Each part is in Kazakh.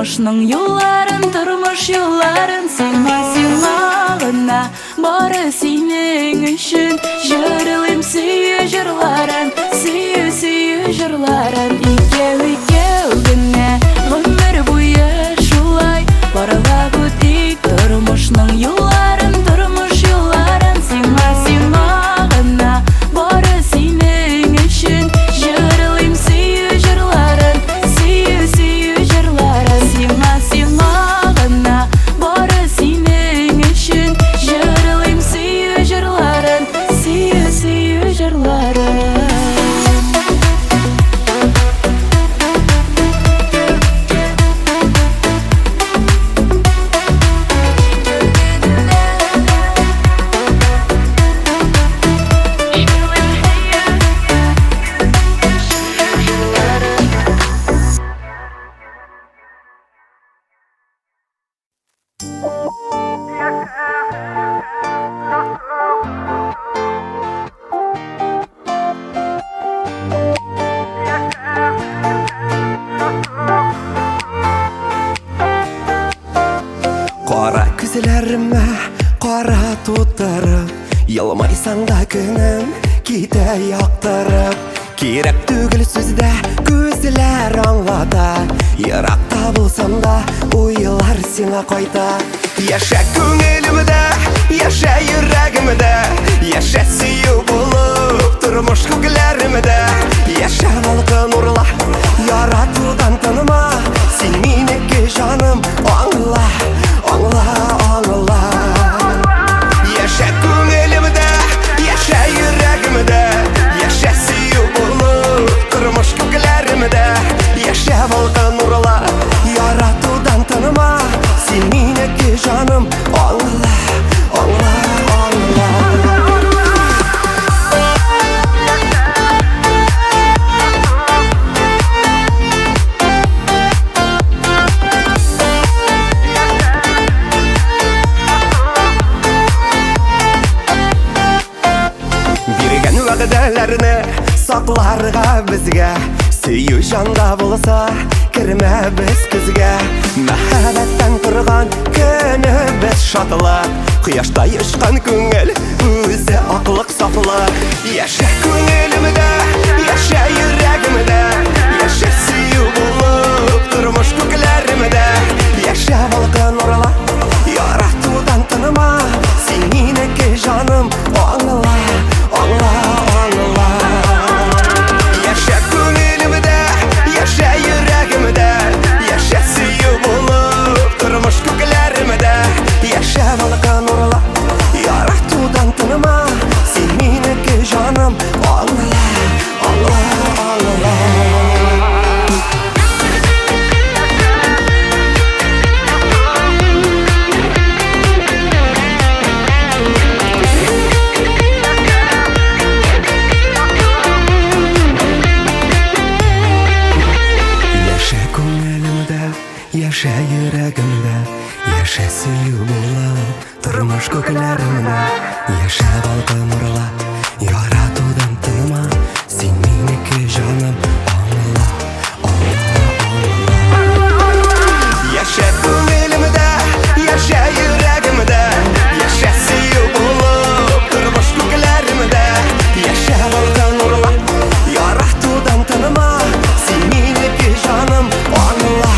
Turmuşның yolların, turmuş yolların Sığma bari senin üçün Jırılım süyü jırların, süyü jırların İkev gine ömür boyu şulay Barıla budik turmuşның yolların, turmuş yolların Sığma bari senin üçün Jırılım süyü jırların, süyü jırların Sığma bari senin üçün Jırılım süyü jırların, süyü jırların Qara күзләрімә қара тутырып Yılmaysan da günüm kite яқтырып Керек түгіл сөзді көзлер аңлата Ерақта болсам да ойлар сеңа қайта Яша көңілімді, яша жүрегімді Яша сүйу болып тұрмыш көңілерімді Яша балқын ұрла, яратудан таныма Сен менікі жаным аңла Яша көңілімді, яша жүрегімді Яша сүйу болып тұрмыш көңілерімді Яша балқын ұрла, яратудан таныма Сен менікі жаным аңла Берген уәгдәләрне сакларга безгә Сөю жанда булса кірмә біз күзгә Мәхәббәттән торган көнебез шатлык Кояштай очкан күңел үзе аклык сафлык Яша күңелемдә, яша йөрәгемдә Яша сөю булып тормыш күкләремдә Яша балкын урла, яратудан таныма Син минеке жаным аңла Яша күңелемдә, яша йөрәгемдә Яша сөю булып тормыш күкләремдә Яша балкын урла, яратудан таныма Син минеке жаным аңла Яша күңелемдә, яша йөрәгемдә Яша сөю булып тормыш күкләремдә Яша балкын урла, яратудан таныма Син минеке жаным аңла Яша күңелемдә, яша йөрәгемдә Яша сөю булып тормыш күкләремдә Яша балкын урла, яратудан таныма Син минеке жаным аңла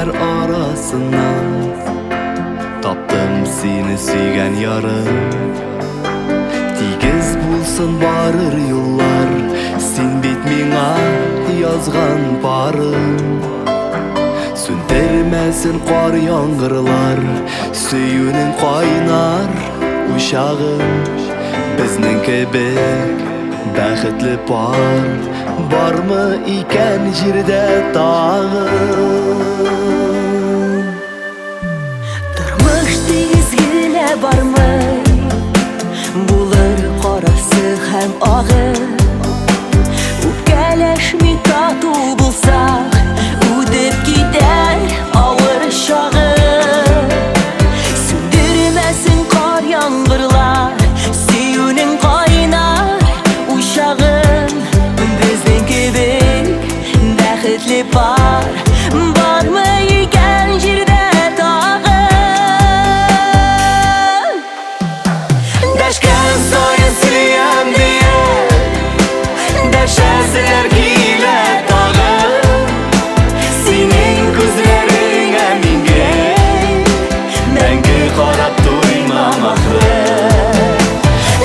günler arasından taptım seni suygan yarım. Tigiz bulsun barır yollar, sen bit ming'a yazgan barım. Sündermesin qor yağmurlar, suyuning qaynar uşağım. Bizning kebek baxtli barmı iken jirde tağım. Turmush tezgile barmı, bulur qorasi ham og'ir. O'pkalashmi tatu bulsak, o'dib ketar og'ir shog'ir. Sindirmasin qor yağmurlar, suyuning qaynar uşağım. Bizning kebek baxtli barmı iken jirde tağım. Dashkan soyin suyam diye dashasizlar kiyla tog'im. Sening ko'zlaringga menga mangu qarab to'ymam axir.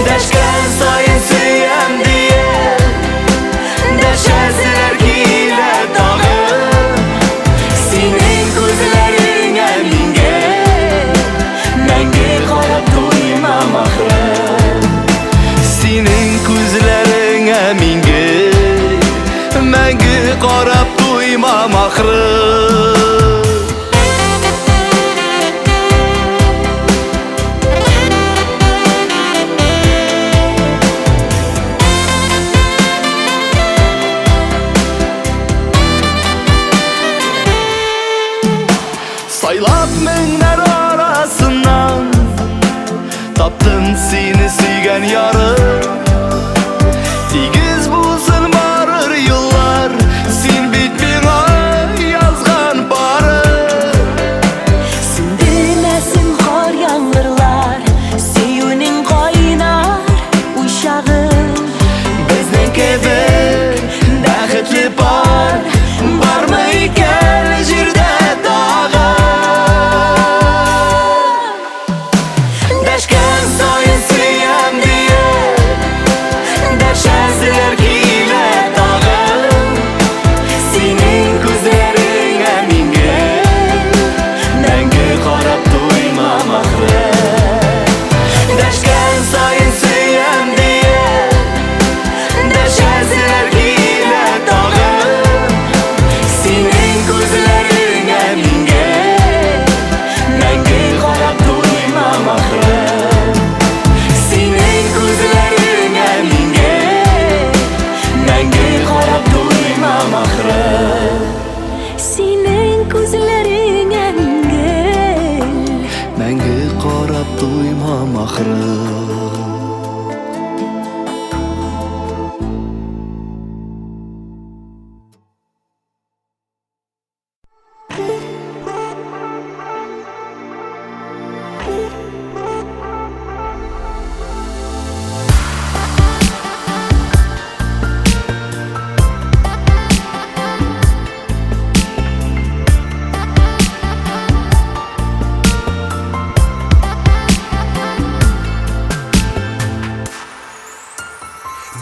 Dashkan soyin suyam diye dashasizlar kiyla tog'im. Sening ko'zlaringga menga mangu qarab to'ymam axir. Sening ko'zlaringga menga mangu qarab to'ymam axir. Saylab minglar arasından taptım seni suygan yarım. Tigiz bulsun barır yollar, sen bit ming'a yazgan barım. Sindirmesin qor yağmurlar, suyuning qaynar uşağım. Bizning kebek baxtli barmı iken jirde tağım. Dashkan soyin suyam diye dashasizlar kiyla tog'im. Sening ko'zlaringga menga mangu qarab to'ymam axir. Dashkan soyin suyam diye dashasizlar kiyla tog'im. Sening ko'zlaringga menga mangu qarab to'ymam axir. Sening ko'zlaringga menga mangu qarab to'ymam axir. Sening ko'zlaringga menga mangu qarab to'ymam axir.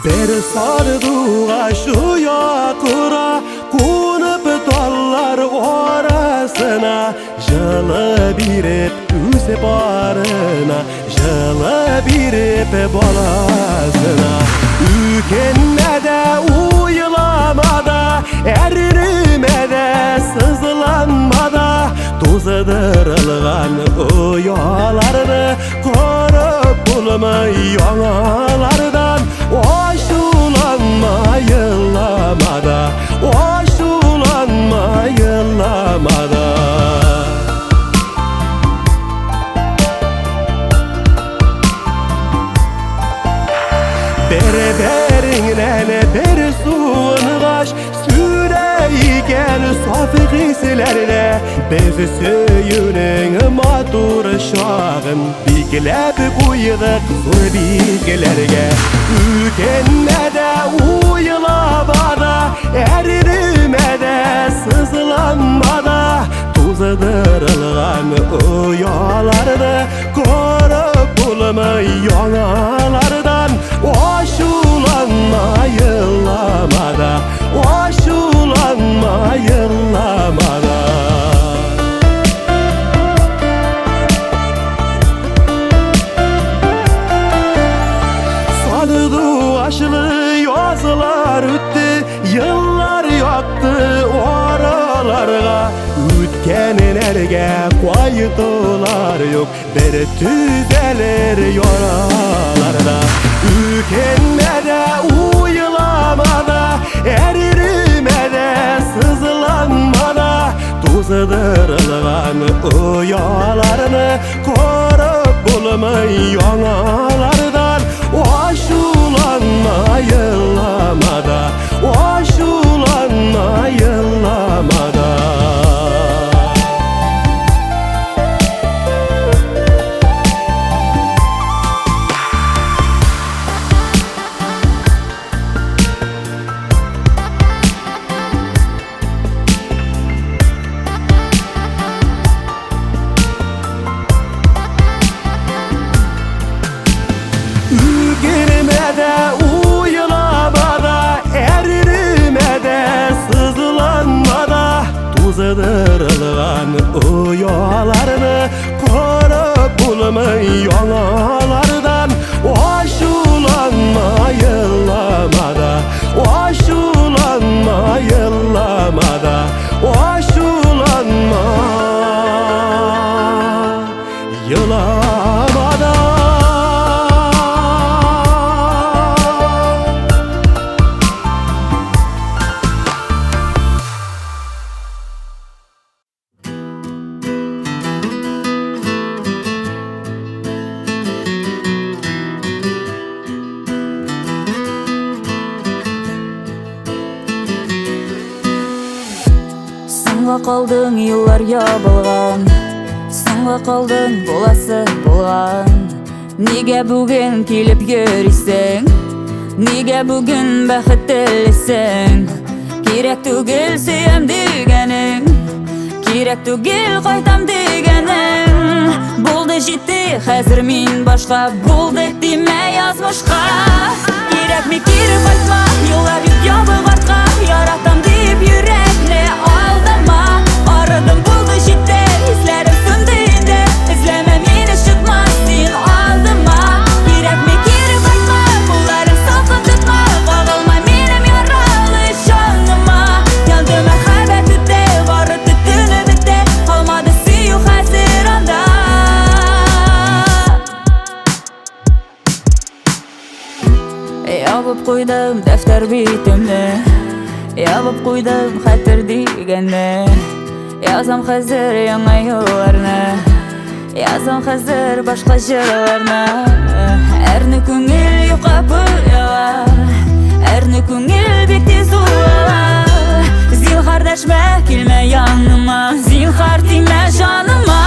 Bir sardığa şu yakura, konup dallar orasına. Жылы birip üze barına, жылы birip balasına. Ükenmede uyulamada, erinmede sızlanmada, tuzadırılgan uyalarını korup bulmay yanalardan. Aşulanma yıllamada, aşulanma yıllamada. Berberingden bir suğungaş süreyken safı hislerine. Biz söyünün matur şağın bilgilep koyduk zor bilgilerge. Ülkenmede uyulamada, erinmede sızlanmada, Tuzadırılgan uyalarını korup bulmay yanalardan Aşulanma yıllamada, aşulanma yıllamada Sadıdu aşılı yazılar öttü, yıllar yaktı oralarga Ütkenin erge koydular yok, bir tüzelir yoralarda Ükenmede, uyulamada, erirmede, sızlanmada Tuzadırılgan uyalarını korup bulmay yanalardan Aşulanma yıllamada, aşulanma yıllamada Girmede, uyulamada, erirmede, sızlanmada Tuzadırılgan uyalarını korup bulmay yanalardan Aşulanma yıllamada, aşulanma yıllamada Aşulanma yıllamada Сынға қалдың yıllar ябылған, сынға қалдың боласы болған Неге бүгін келіп йөрисең, неге бүгін бәхеттелесең Керек түгел сөйем дегенің, керек түгел қайтам дегенің Болды жетті хәзір мин башқа, болды деме язмышқа Керек ме кері қайтма, yıllar yük ябық артқа Яратам деп йөрәкне алдама Арыдым болды жетті, izlerim söndü indi İzleme meni çıkmaz sen aldıma Керек ме кері қайтма, қолдарым салқын тұтма Қағылма менің yaralı жаныma Yandı мәхәббәт үтте, бары түтіні бітті Қалмады сүю хәзір анда Ябып қойдым дәфтәр бетімді Ябып қойдым хәтер дегенді Язам хәзір яңа юлларны Язам хәзір башқа жырларны Әрні күңел юқа бұяла Әрні күңел бек тез уяла Зинһар дәшмә килмә яныма Зинһар тимә жаныма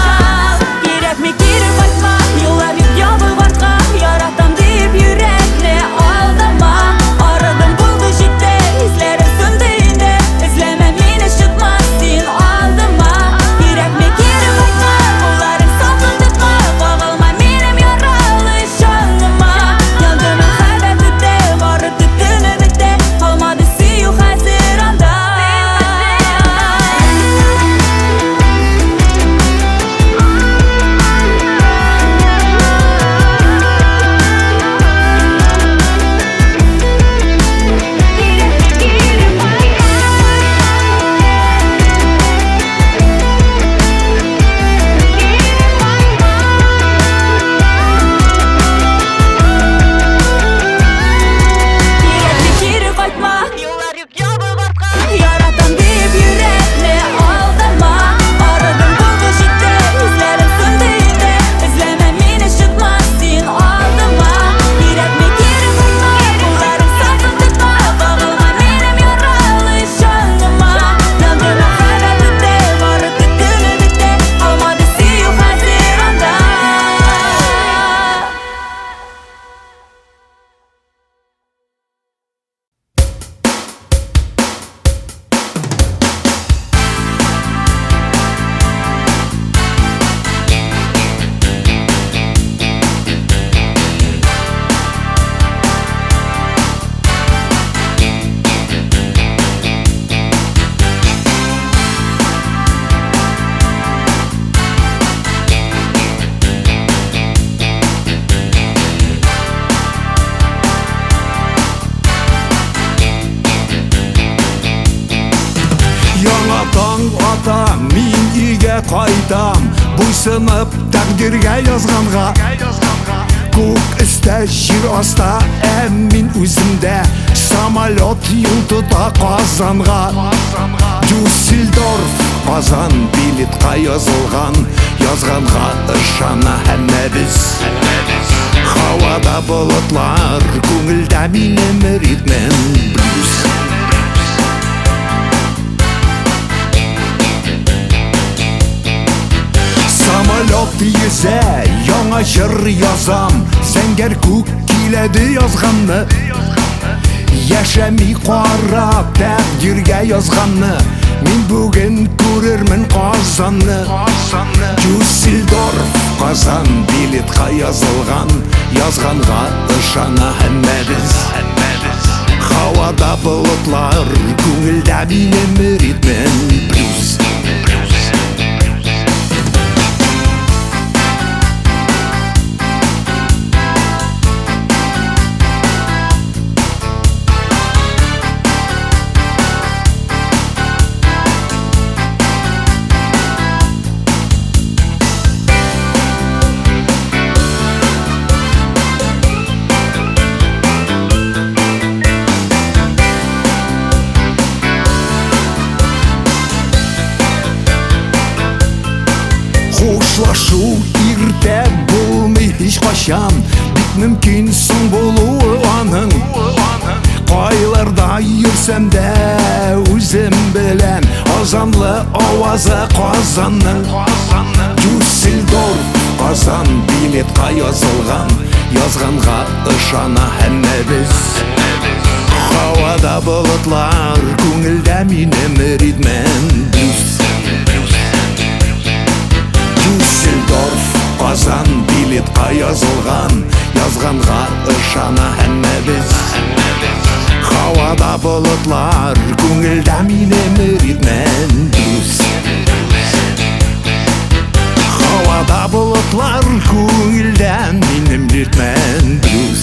Керек ме кері қайтма Yıllar yük ябық артқа Яратам деп йөрәкне алдама Арыдым болды жетті izlerim söndü indi İzleme meni çıkmaz sen aldıma Керек ме кері қайтма Қолдарым салқын тұтма Қағылма менің yaralı жаныма Yandı мәхәббәт үтте, бары түтіні бітті Қалмады сүю хәзір анда болса мен үйге қайтам, буйсынып тәқдирге жазғанға. Көк істе жер аста мен өзімде, самолет юлтыта Қазанға. Дюссельдорф Қазан билетқа yazғанға ышана әмі біз. Хавада бұлытлар, көңілді менің ритмен блюз. Самолет езе, яңа жыр язам, сәңгер көк келеді yazғанны. Яшәмей қарап тәқдирге yazғанны, мен бүгін көрермін Қазанны. Дюссельдорф Қазан билетқа yazғанға ышана әмі біз. Хавада бұлытлар, көңілді менің ритмен блюз. Хошлашу иртә булмый һичкачан, бик мөмкин соң булуы аның. Кайларда йөрсәм дә үзем белән, азанлы авазы Казанның. Дюссельдорф Казан билетка yazғанға ышана әмі біз. Хавада бұлытлар, көңілді менің ритмен блюз. Дюссельдорф Қазан билетқа yazғанға ышана әмі біз. Хавада бұлытлар, көңілді менің ритмен блюз. Хавада бұлытлар, көңілді менің ритмен блюз.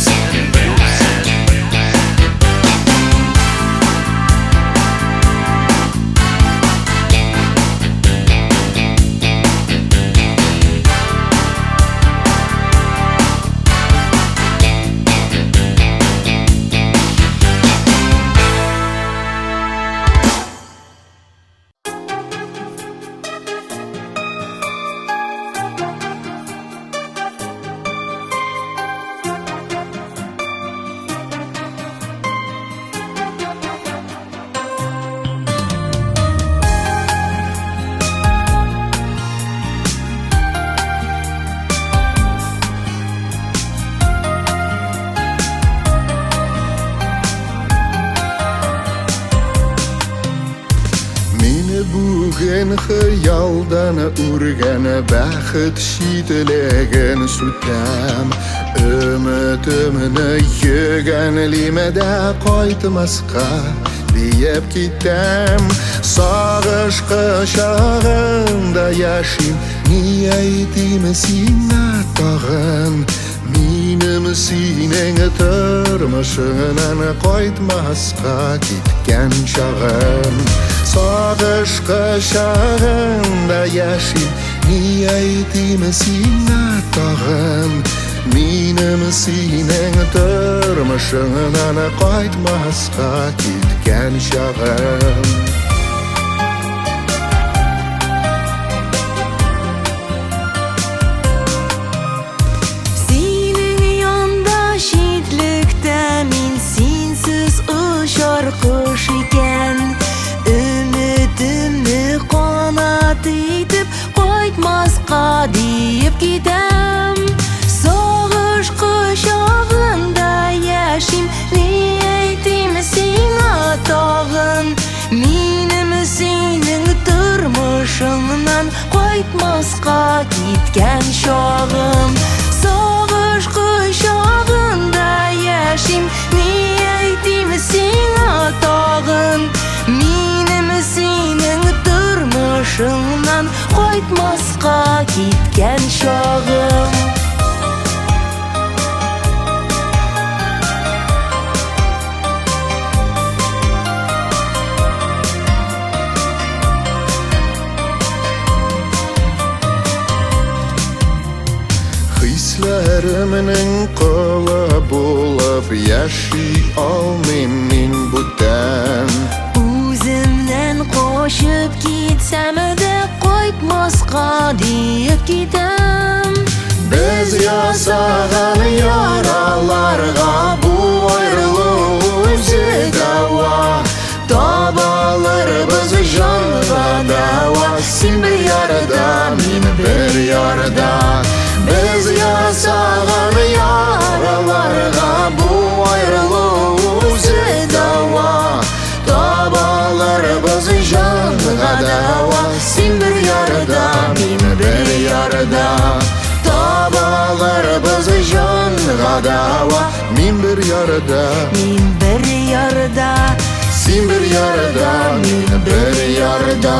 Бүгін хыялдан үрген бәхет шителеген сүтәм. Үмітімні еген лимеде қайтмасқа дейіп китәм. Сағыш құшағында яшим, не айтим сиңа тағын. Минем синең тормышыңнан қайтмасқа кеткен шағым. Сағыш құшағында яшим, не айтим сиңа тағын. Минем синең тормышыңнан қайтмасқа кеткен шағым. Құш екен, үмітімні қанат етіп, қайтмасқа дейіп кетем. Сағыш құшағында яшим, не айтим сиңа тағын. Минем синең тормышыңнан қайтмасқа кеткен шағым. Сағыш құшағында яшим, не айтим сиңа тағын. Kiminin kılı bulup yaşay almayım min budan O'zimdan qo'shib ketsamida qo'ymasqa deyib ketam Biz yasagan yaralarga bu ayrılık o'zi dava Tabalar biz canga dava Sen bir yarada, men bir yarada Biz yasagan yaralarga bu ayrılık o'zi dava Tabalar biz canga dava Sen bir yarada, men bir yarada Tabalar biz canga dava Men bir yarada Men bir yarda Sen bir yarada, men bir yarada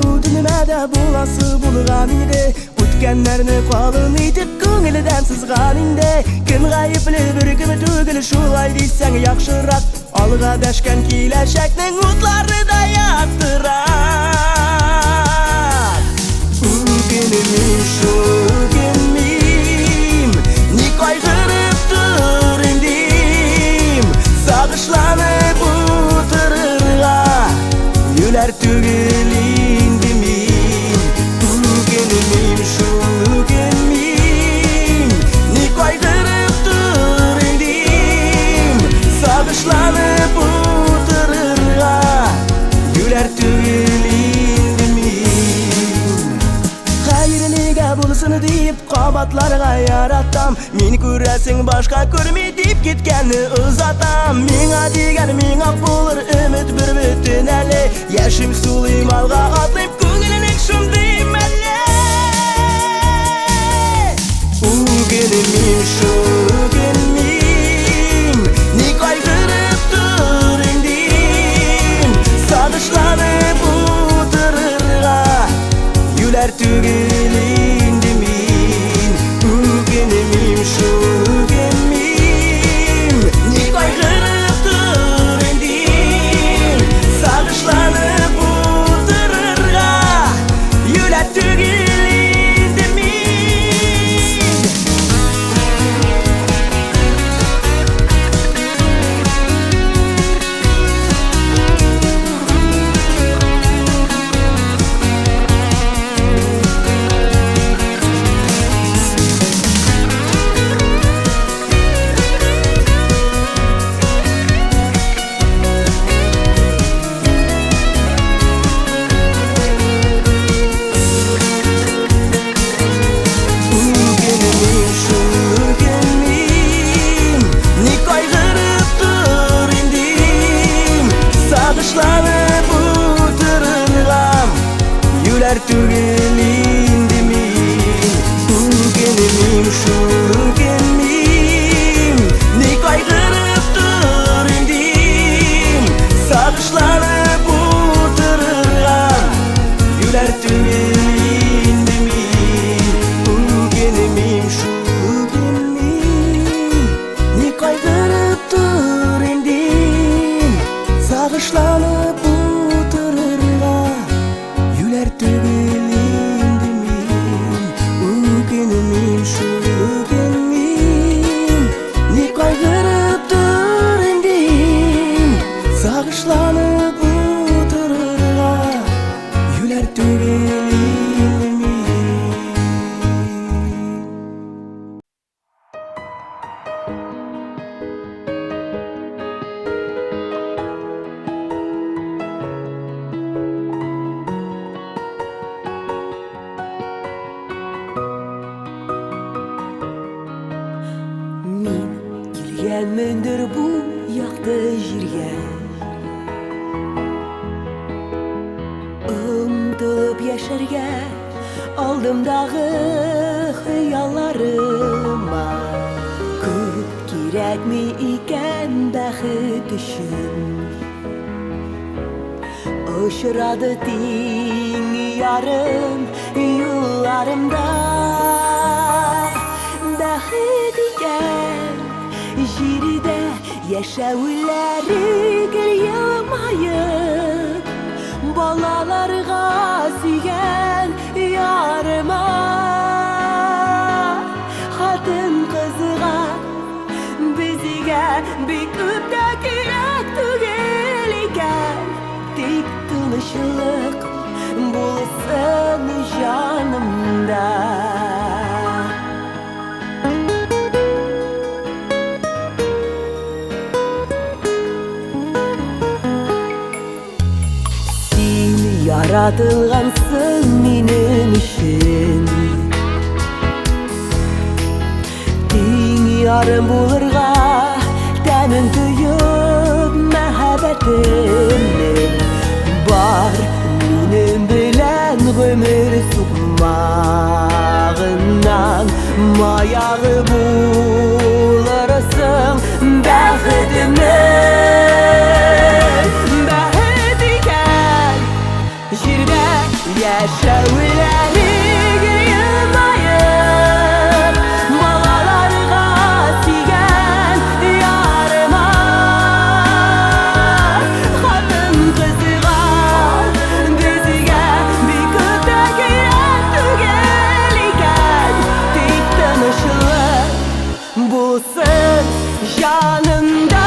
Udinimada bulası bulgan ide O'tganlarni qalin etib ko'nglidan sızgan inde Kim g'ayibli bir kim tugil shulay desang yaxshiroq Olg'a dashgan kelashakning o'tlarida yaqtiroq Uginim shu uginim Ni qayg'irib tur indim Sag'ishlanib o'tirga Yular tugil indimin Uginim shu uginim Ni qayg'irib tur indim Sag'ishlanib o'tirga Yular tugil indimin Xayrliga bo'lsin deb qabatlarga yaratam Meni ko'rasin boshqa ko'rmay deb ketganni uzatam Menga degan menga bo'lur umid bir butun ali Yashim sulim alga atib ko'nglining shunday malla Uginim shu uginim Ni qayg'irib tur indim Sag'ishlanib o'tirga Yular tugil indimin Uginim shu uginim Ni qayg'irib tur indim Sag'ishlanib o'tirga Yular tugil indimin Uginim shu uginim Ni qayg'irib tur indim Sag'ishlanib o'tirg'am Yular tugil indimin Uginim shu uginim Ni qayg'irib tur indim Sag'ishlanib o'tirg'am Yular tugil indimin Uginim shu uginim Ni qayg'irib tur indim Sag'ishlanib o'tirga Yular tugil indimin Uginim shu uginim Ni qayg'irib tur indim Sag'ishlanib o'tirga Yular tugil indimin Мен келгенміндір бұл яқты жерге Ұмтылып яшәргә алдымдағы хыялларыма Күп кирәкми икән бәхет өчен Очрады тиң yarım yıllarımda Bäxit iken jiride yaşawulları gelýärmayıp Balalarga süýgen yarıma Hatın kızıga bizige bir küpde kirek tügel iken Tik tınışlık bulsun janımda Yaratılgansın minin üçün Din yarım bulurga Tənін tüyüp məhabbetimni Bar minin bilen ömür sukmağından Mayağı bulursun bäxitimin Bäxit iken Jirde yaşawulları gelýärmayıp Balalarga süýgen yarıma Hatın kızıga bizige bir küpde kirek tügel iken Tik tınışlyk bulsun janymda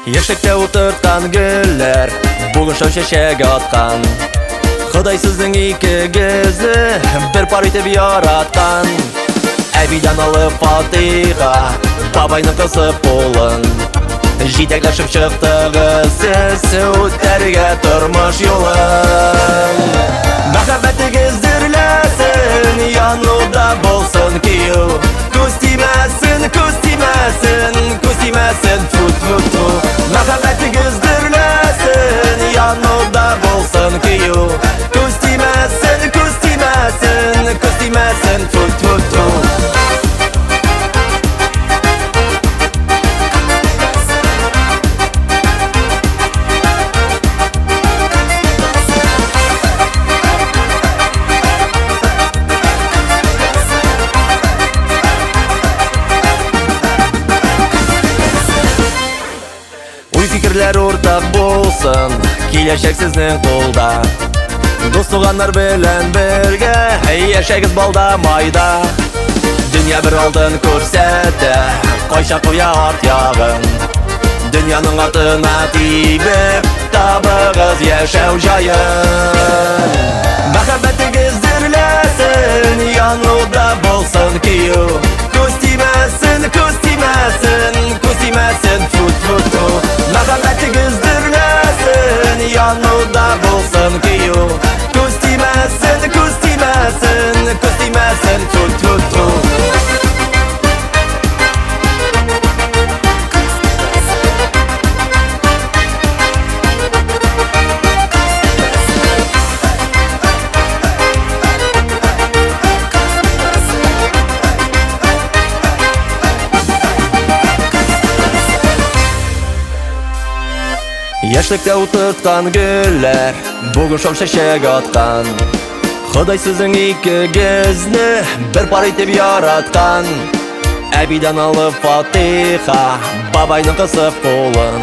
Яшекте утырткан гөлләр Бүген шау чәчәк аткан Ходай сезнең икегезне бер пар итеп яраткан Әбидән алып Фатиха Бабайның кызы булын Җитәкләшеп чыктыгыз сез үтәргә тормыш юлын Мәхәббәтегез дөрләсен януда булсын кию Күз тимәсен, күз тимәсен, күз тимәсен Тфу-тфу-тфу Мәхәббәтегез дөрләсен януда булсын кию Күз тимәсен, күз тимәсен, күз тимәсен Тфу-тфу-тфу Фикерләр уртак булсын, киләчәк сезнең кулда Дус-туганнар белән бергә, яшәгез балда майда Дөнья бер алтын күрсәтә, кайчак куя арт ягын Дөньяның артына тибеп, табыгыз яшәү җайын Мәхәббәтегез дөрләсен, януда булсын кию Күз тимәсен, күз тимәсен, күз тимәсен Тфу-тфу-тфу Мәхәббәтегез дөрләсен, януда булсын кию Күз тимәсен, күз тимәсен, күз тимәсен Тфу-тфу-тфу Яшьлектә утырткан гөлләр бүген шом чәчәк аткан. Ходай сезнең икегезне бер пар итеп яраткан. Әбидән алып фатиха бабайның кысып кулын.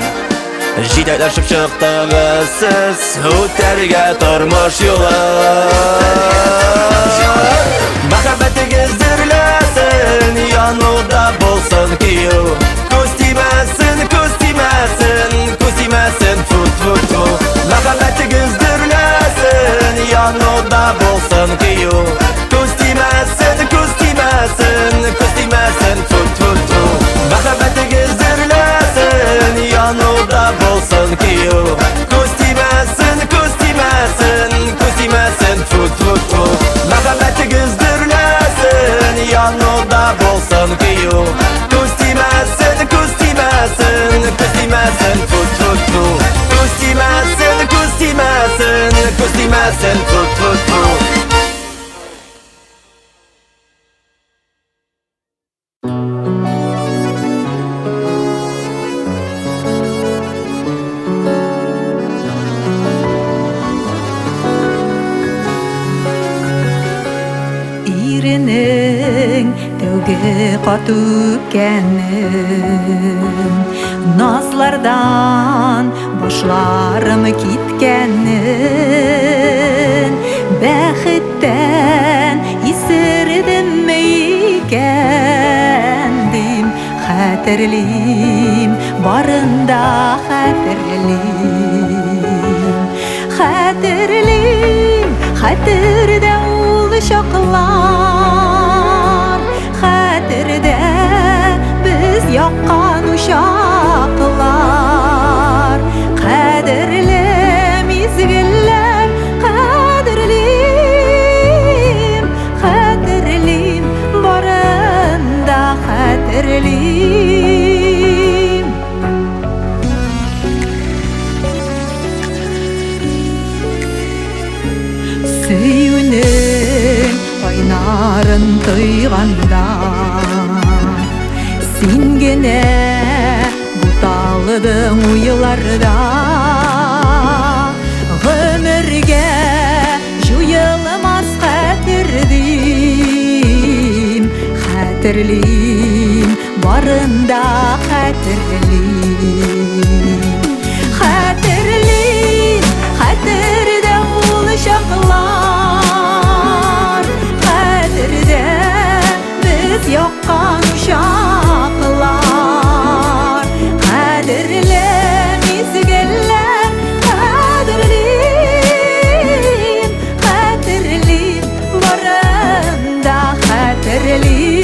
Җитәкләшеп чыктыгыз сез үтәргә тормыш юлын. Мәхәббәтегез дөрләсен, януда булсын кию. Күз тимәсен, күз тимәсен, күз тимәсен, тфу-тфу-тфу. Мәхәббәтегез дөрләсен, януда булсын кию. Күз тимәсен, күз тимәсен, күз тимәсен, тфу-тфу-тфу. Мәхәббәтегез дөрләсен, януда булсын кию. Күз тимәсен, күз тимәсен, күз тимәсен, тфу-тфу-тфу. Мәхәббәтегез дөрләсен, януда булсын кию. Күз тимәсен, күз тимәсен, күз тимәсен, тфу-тфу-тфу. Күз тимәсен, күз тимәсен, күз тимәсен, тфу-тфу-тфу. Иренең тәүге кат үпкәнен, назлардан башларым киткәнен, бәхеттән исердемме икән дим, хәтерлим, барында хәтерлим. Хәтерлим, хәтердә ул чаклар, хәтердә без яккан учаклар. Кадерле мизгелләр, кадерлим, хәтерлим, барында хәтерлим. Сөюнең кайнарын тойганда, син генә буталдың уйларда. Гомергә җуелмас хәтердим, хәтерлим, барында хәтерлим. Хәтерлим, хәтердә ул чаклар, хәтердә без яккан учаклар. Кадерле мизгелләр, кадерлим, хәтерлим, барында хәтерлим.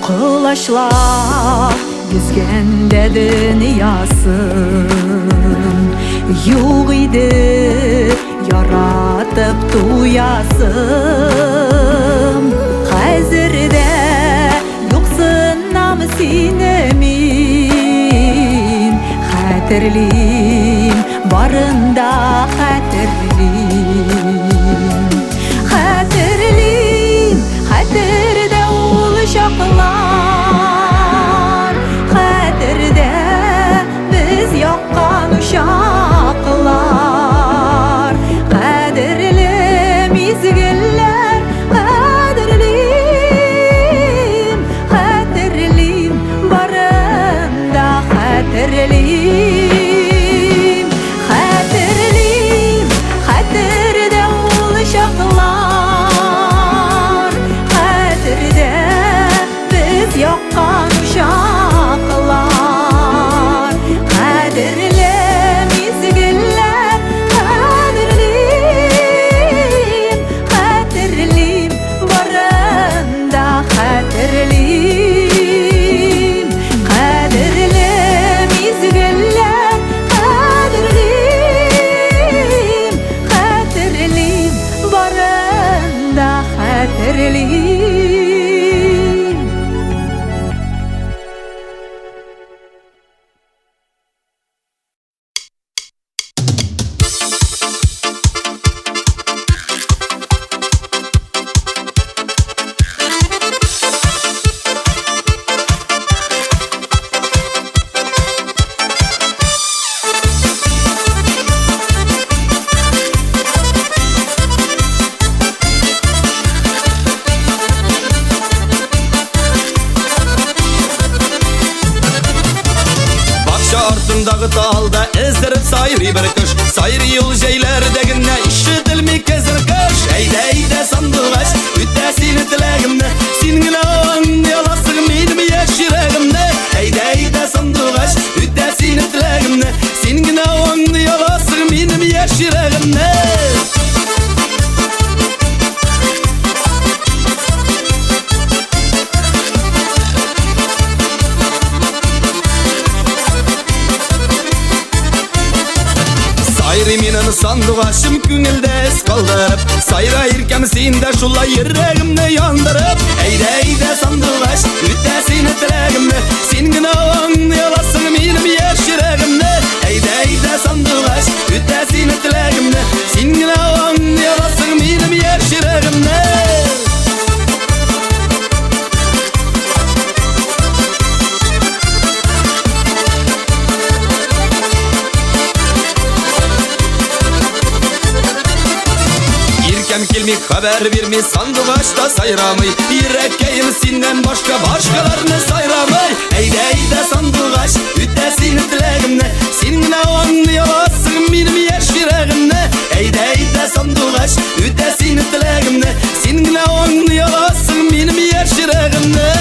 Кылачлар yüzгәндә дөньясын, юк иде яратып туясым. Хәзердә юксынам сине мин, хәтерлим, барында хәтерлим. Хәтерлим, хәтердә ул чаклар, хәтердә без яккан учаклар. Кадерле мизгелләр, кадерлим, хәтерлим, барында хәтерлим. Хәтерлим, dağı talda ezdirip sayri bir kış Sayri yol jeylerdeginne işitilmi kezir kış Eyde sandıgaş üttesini tilegimne Singine anlayasın benim yaşiregimne Eyde sandıgaş üttesini tilegimne Singine anlayasın benim yaşiregimne Sayri minin sandıgaşım küngülde es kaldırıp Sayra irkem sinde şulla yüreğimde yandırıp Eyde sandıgaş üttesini tilegimde Singine anlayasın benim yaşiregimde Eyde sandıgaş üttesini tilegimde Singine anlayasın benim yaşiregimde Irkem kelmik haber vermi sandıgaçta sayramay Yürekkeyim sinden başkalarını sayramay Eyde sandıgaç üttesini tilegimde Seninle anlayasın benim yaşiregimde Eyde sandıgaç üttesini tilegimde Seninle anlayasın benim yaşiregimde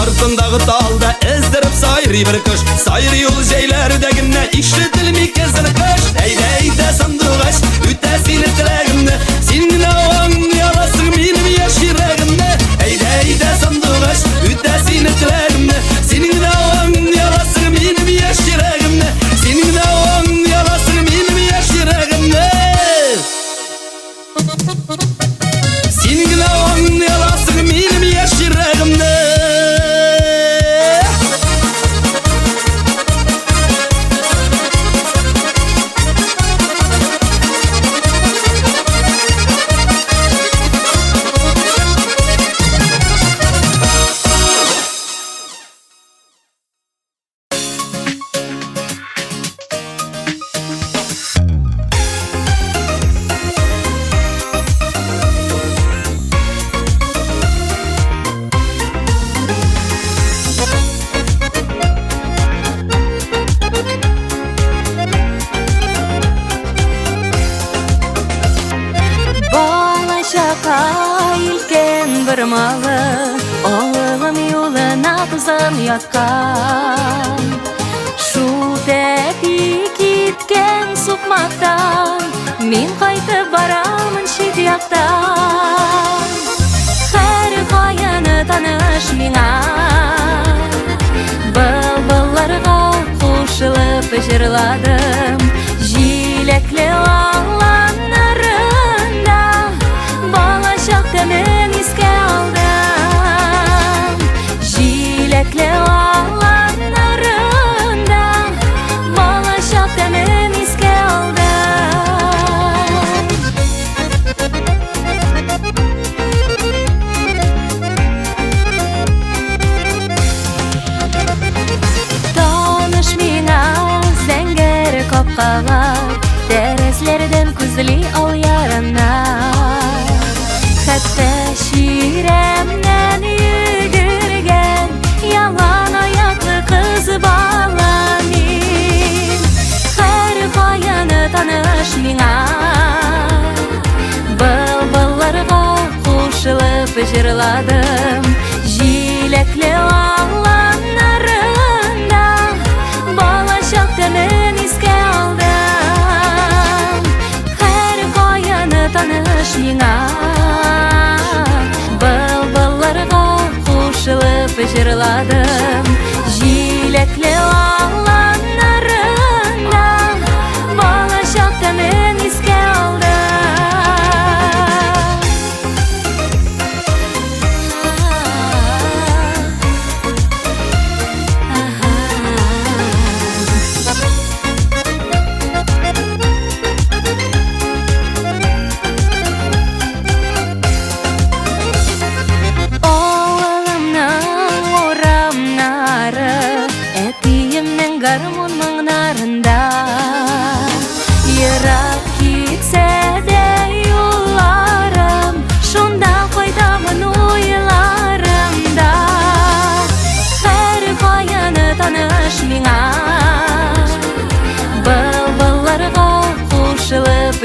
Ardındağı dalda ezdirip sayri bir kış Sayri yol jeylerdeginne işitilmi kezir kış Eyde sandıgaş üttesini tilegimde Seninle anlayasın benim yaşiregimde Eyde sandıgaş üttesini tilegimde Seninle anlayasın benim yaşiregimde Seninle anlayasın benim yaşiregimde Seninle anlayasın benim yaşiregimde bir malı Oğlum yoluna kızım yatkan Şu tepi gitken sokmaktan Min kaytıp baramın şidyaktan Her kayını tanış mina Bılbıllarga koşulup jırladım Jilekli ağlanlarında Balaşak demin iske aldım Jilekli ağlanlarında Balaşak demin iske aldım Tanış mina zenger kapkalar Derezlerden kuzli al yarana Hatta şiremden yüdürgen Yalan ayaklı kız bağlanayım Her kayanı tanış mina Bılbıllarga koşulup jırladım Jilekli ağlanlarında Balaşak demin iske aldım Her kayanı tanış mina Bılbıllarga koşulup jırladım Jilekli ağlanlarında Balaşak demin iske aldım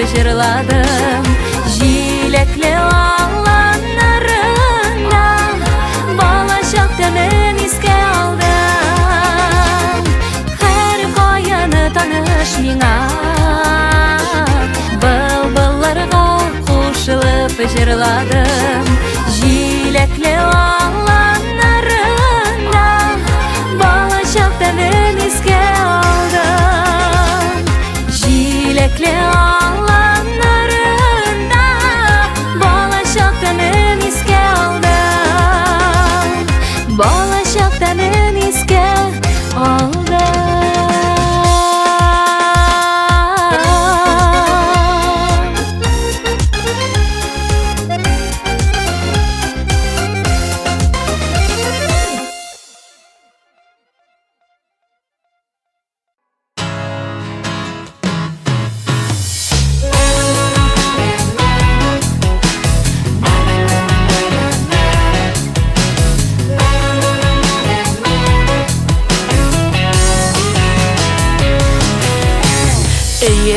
жырладым жилекле аланнарында бала шақта мен еске алдым һәр қайыны таныш миңа былбылларға қушылып жырладым жилекле аланнарында бала шақта мен еске алдым жилекле аланнарында бала шақта мен еске алдым бала шақта мен еске алдым.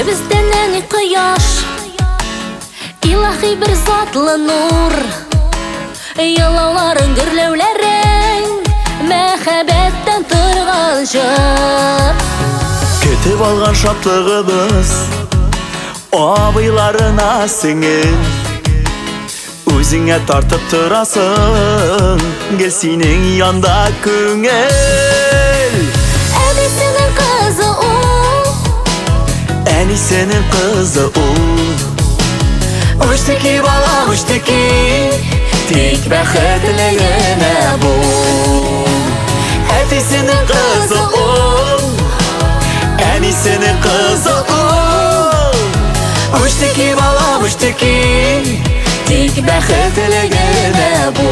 Bizden en kıyaş ilahi bir zatlı nur yılavların gürlevlerin mehabetten tırgan jır Ketip algan şatlığımız abıylarına singil Özüne tartıp tırasın gel senin yanda küngel Edisinin kızı o Enisenin kızı ul Uçtaki bala uçtaki Tek bəxtligine bu Etisinin kızı ul Enisenin kızı ul Uçtaki bala uçtaki Tek bəxtligine bu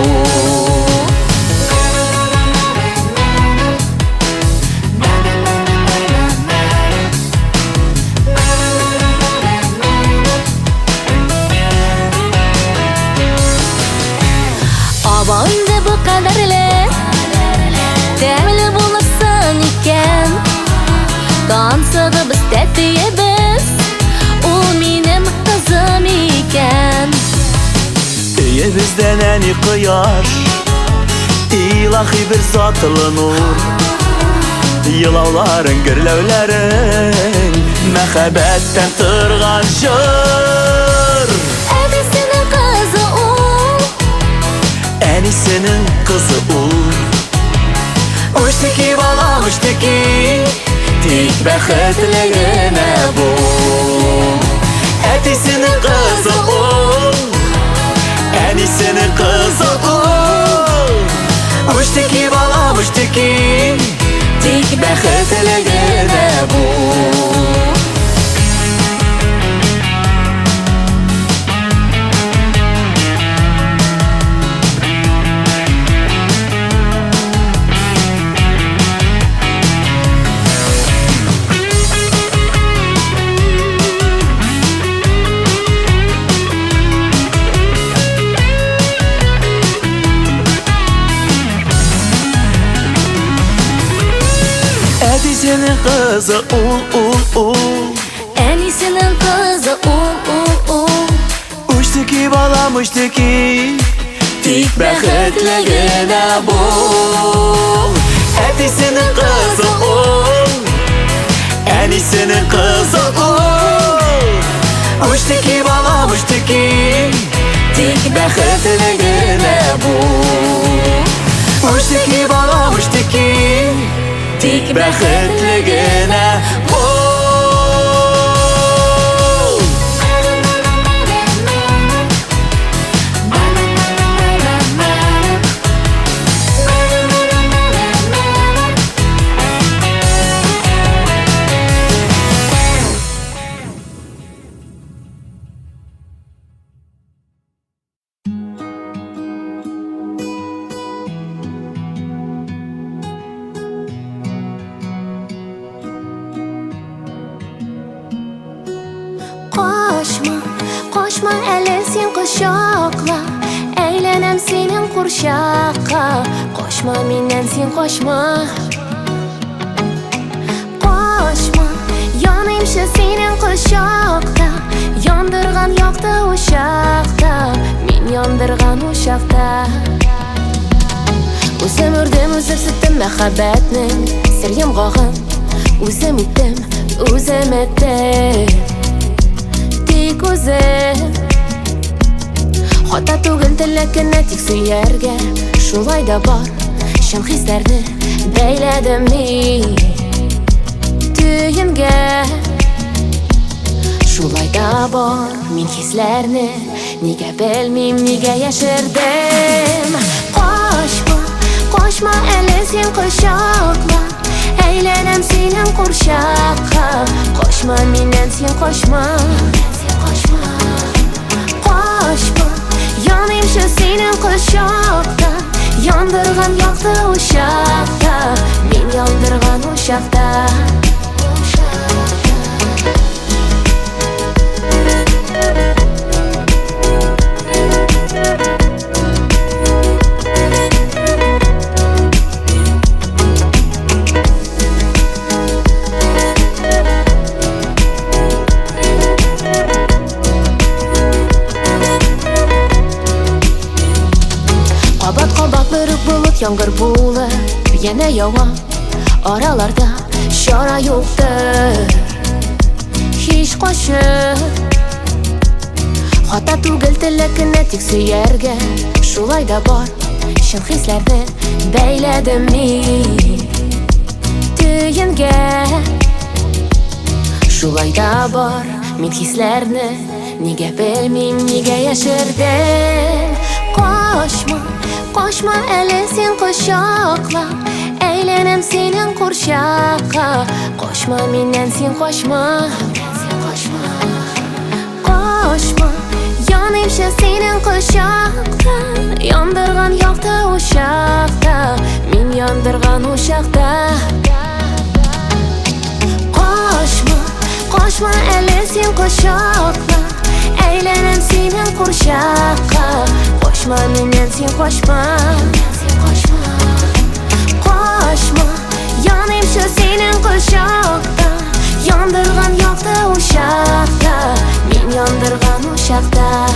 Boyunda bu kadarla Temeli bulursan iken Kansığı biz tetiyemiz O benim kızım iken Eye bizden eni kıyar İlahi bir zatlı nur Yılavların gürlevlerin Mehabetten tırgan jır Edisinin kızı o Enisinin kızı ul Uçtaki bala uçtaki Tek bəxtligine bu Etisinin kızı ul Enisinin kızı ul Uçtaki bala uçtaki Tek bəxtligine bu Enisinin kızı ul Enisinin kızı o Uçtaki balam uçtaki Tek bəxtligine bu Etisinin kızı ul Enisinin kızı ul Uçtaki balam uçtaki Tek bəxtligine bu Uçtaki balam uçtaki Tek bəxtligine bu Koşma ele sen kuşakla Eğlenem senin kurşakka Koşma minnen sen koşma Koşma Yanayımşı senin kuşakta Yandırgan yaktı uşakta Min yandırgan uşakta Үзем үрдім, үзіп сүттім мәхәббәтнің Сір емғағын Үзім үттім, үзім еттім Тик өзім Хата түгіл тілекіне тик сүйерге Шулай да бар Шын хисләрні бәйләдім мин Түйінге Шулай да бар Мин хисләрні Нигә белмим, нигә яшердім Koşma әлі сен құшақла Әйләнәм сенің құршаққа Koşma менен сен koşma Koşma Yanayымшы сенің құшақта Yandırgan yaktı uşақта Мен yandırgan uşақта Qabat bürük bulut yağmur bulub Yenə yavan Aralarda şara yoxdur Hiç qoşub Xata түгел тілекіне тик сүйерге Шулай да бар Шын хисләрні бәйләдім мин Түйінге Шулай да бар Мин хисләрні Нигә белмим, нигә яшердім Koşma әлі сен құшақла Әйләнәм сенің құршаққа Koşma менен сен koşma Koşma Yanayымшы сенің құшақта Yandırgan yaktı uşақта Мен yandırgan uşақта Koşma әлі сен құшақла Әйләнәм сенің құршаққа Koşma менен сен koşma Yanayımşı senin kuşakta Yandırgan yaktı uşakta Мен yandırgan uşakta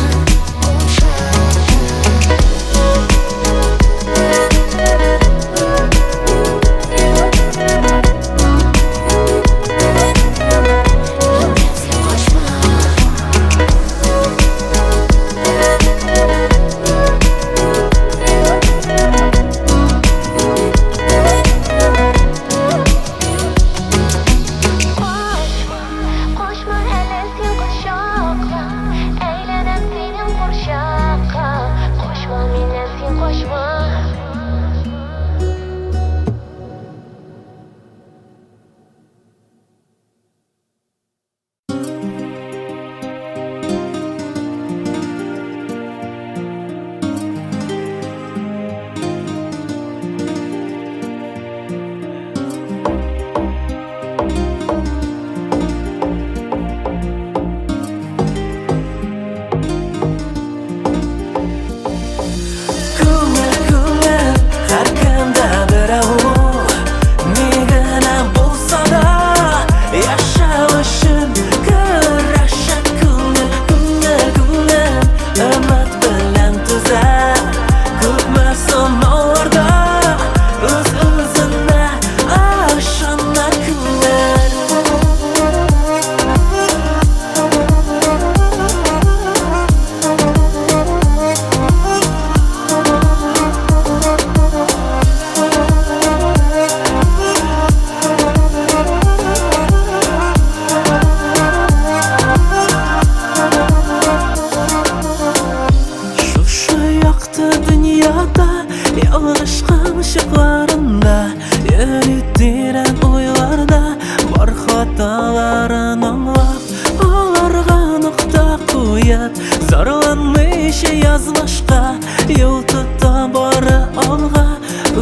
Зарlanmış yazmışqa Yol tuta bari alğa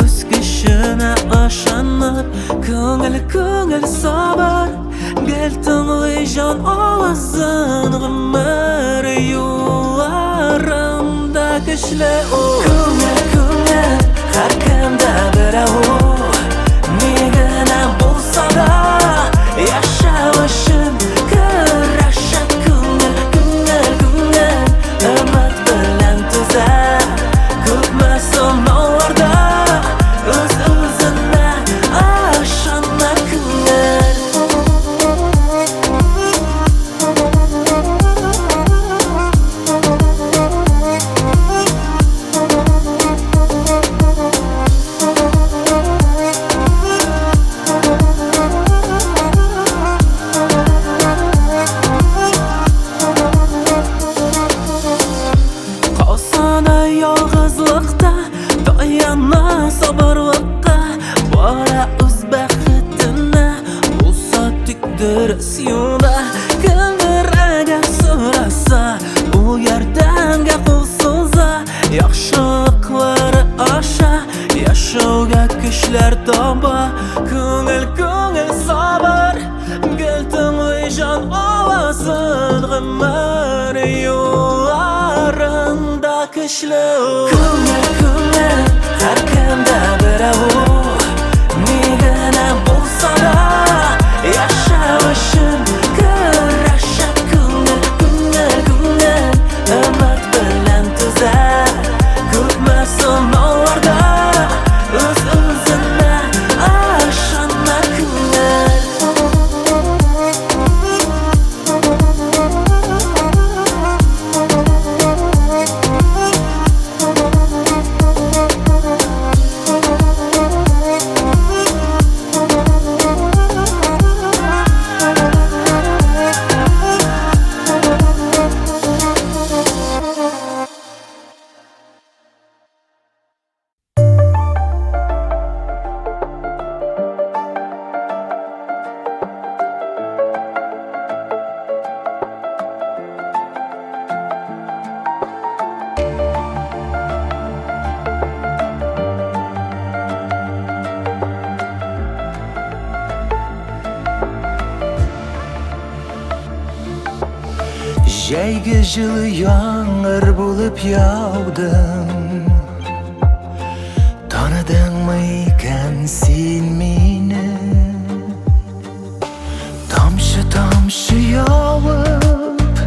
Öz güçüne aşanır Көңіл sabır Gel tınlı can ağzın Gümür yollarında güçlü o Көңіл Her kimde bir avu Nigine bulsa da Yaşamış suyunda Güldirege surasa Bu yerdenge kulsuza Yakşılıkları aşa Yaşauga kişler tamba Көңіл sabır Gültün uycan olasın Gümür yularında kişli Көңіл her kimde birevu Nigine bulsa da Yaşavışın Güreşip Güngel Ömür bilen tüzer Gülmesin olarda Öz-özüne aşanlar güngel Jäygi жылы яңыр болып яудым Таныдың мы икән сен мені Тамшы яуып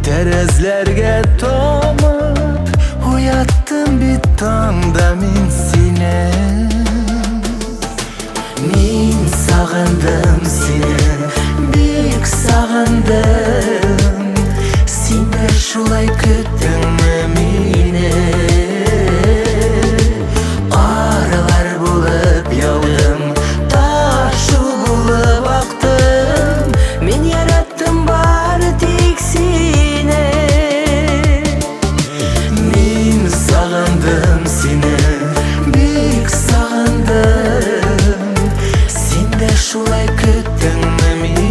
Тәрәзләргә тамып Уяттым бит таңда мен сені Мен сағындым сені Бик сағындым Сен де шулай күттіңмі мені Аралар болып яудым Ташу болып ақтым Мен яраттым бары тек сені Мен сағындым сені Бик сағындым Сен де шулай күттіңмі мені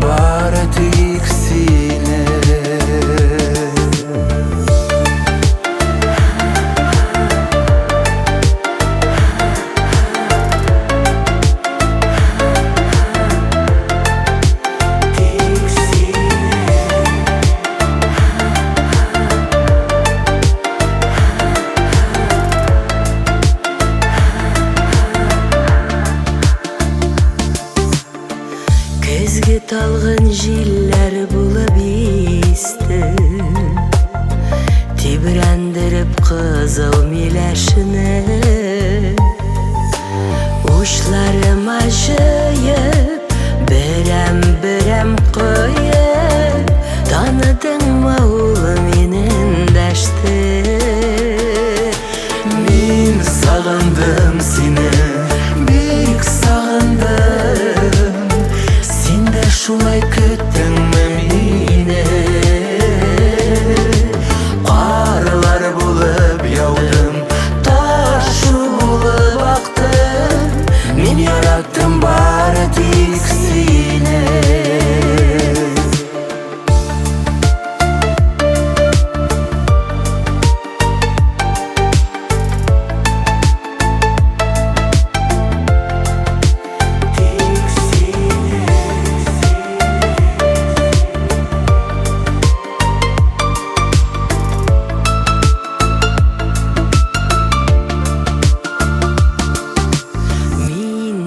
Бары тек сені Көзге талғын жиллер болып есті Тебірәндіріп қызыл меләшіні Ушларым ажыйып Бірәм қойып Таныдың ма улы менің дәшті Мен сағындым сені Бик сағындым Шулай күттіңмі мені Қарылар болып яудым Ташу болып ақтым Мен яраттым бары тек сені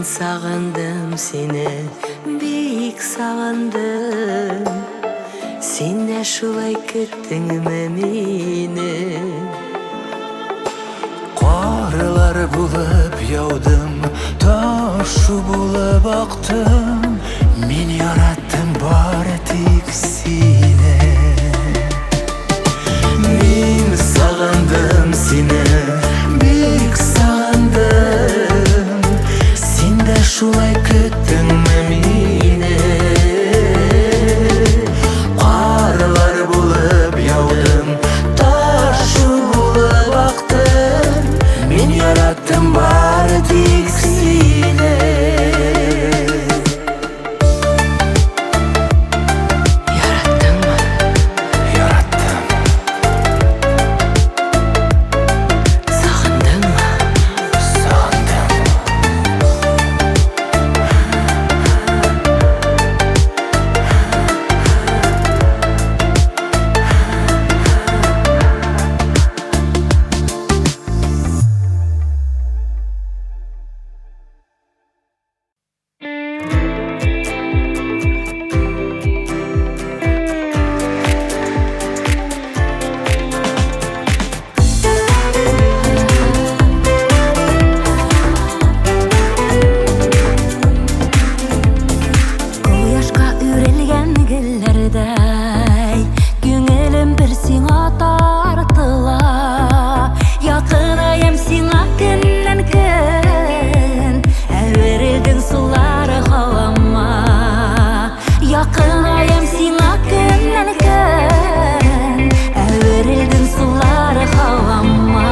Сағындым сені, бик сағындым Сен де шулай күттіңмі мені Қарылар болып яудым, ташу болып ақтым Мен яраттым бары тек сені Мен сағындым сені, бик сағындым Сен де шулай күттіңмі мені Қарылар болып яудым Сыйлайым сиңа күннен күн, әверелдің сулары халама.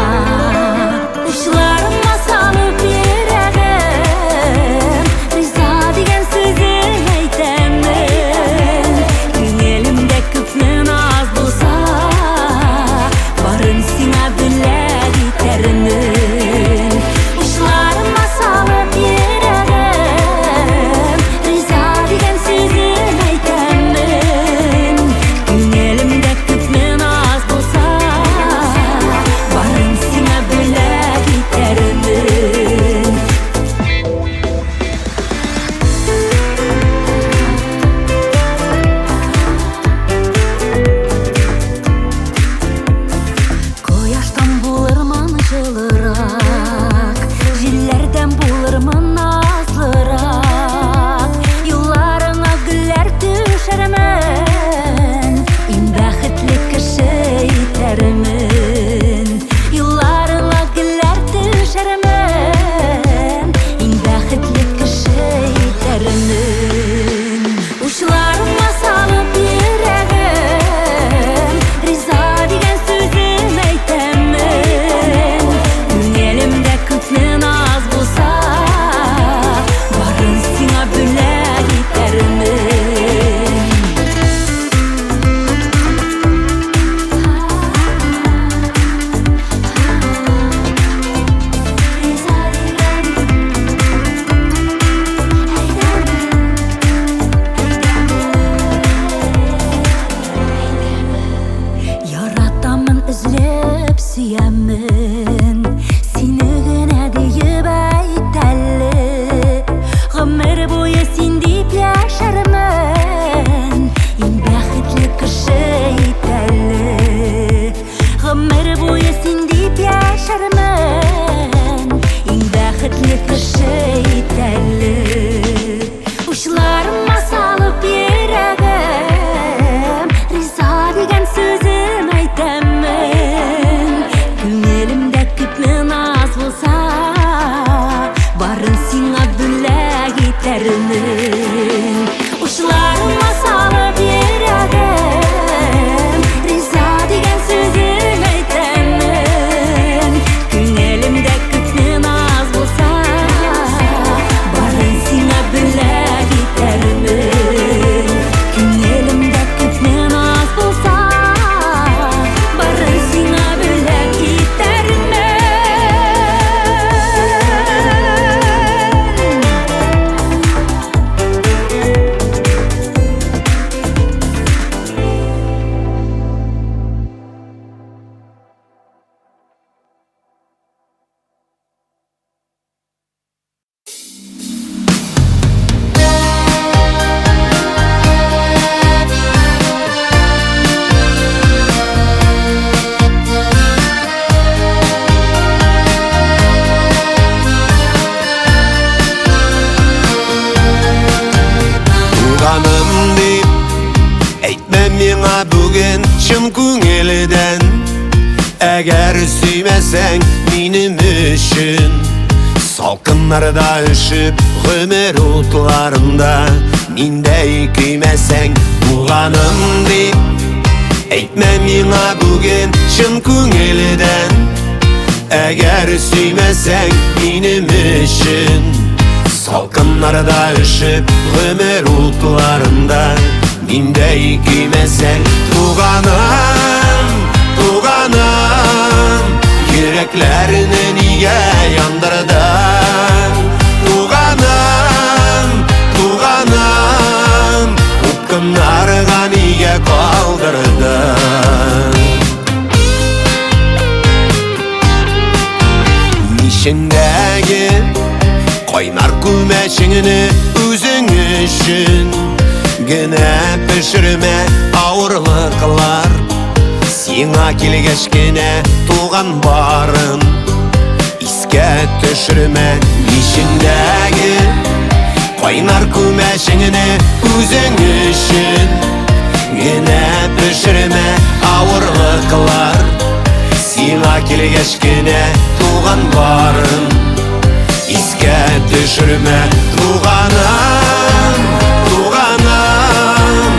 Учларыма салып йөрәгем, риза деген сүзен әйтәмен. Күңелемдә күпнең аз булса, барын сиңа бүләк итәрмен. Учларыма салып йөрәгем, риза деген сүзен әйтәмен. Күңелемдә күпнең аз булса, барын сиңа бүләк итәрмен. Кояштан булырмын жылырак, җилләрдән булырмын назлырак. Юлларыңа гөлләр төшәрмен, иң бәхетле кеше итәрмен. Юлларыңа гөлләр төшәрмен, иң бәхетле кеше итәрмен. Учларыма салып йөрәгем, риза деген сүзен әйтәмен. Күңелемдә күпнең аз булса, барын сиңа бүләк итәрмен. Яратамын, эзләп сөямін, сине генә диеп әйт әле. Гомер буе син дип яшәрмен, иң бәхетле кеше ит әле. Гомер буе син дип яшәрмен, иң бәхетле кеше ит әле. Учларыма салып йөрәгем, риза деген сүзен әйтәмен. Күңелемдә күпнең аз булса, барын сиңа бүләк итәрмен. Учларыма салып йөрәгем, риза деген сүзен әйтәмен. Күңелемдә күпнең аз булса, барын сиңа бүләк итәрмен. Күңелемдә күпнең аз булса, барын сиңа бүләк итәрмен. Туганым дип әйтмә миңа бүген чын күңелдән. Әгәр сөймәсәң минем өчен, салкыннарда өшеп гомер утларында, миндәй көймәсәң. Туганым дип әйтмә миңа бүген чын күңелдән. Әгәр сөймәсәң минем өчен, салкыннарда өшеп гомер утларында, миндәй көймәсәң. Туганым, туганым, йөрәкләрне нигә яндырдың? Туганым, туганым, упкыннарга нигә калдырдың? Нишендәге кайнар күмәчеңне үзең өчен генә пешермә авырлыклар. Сиңа килгәч кенә туган барын искә төшермә. Нишендәге кайнар күмәчеңне үзең өчен генә пешермә авырлыклар. Сиңа килгәч кенә туган барын искә төшермә. Туганым, туганым,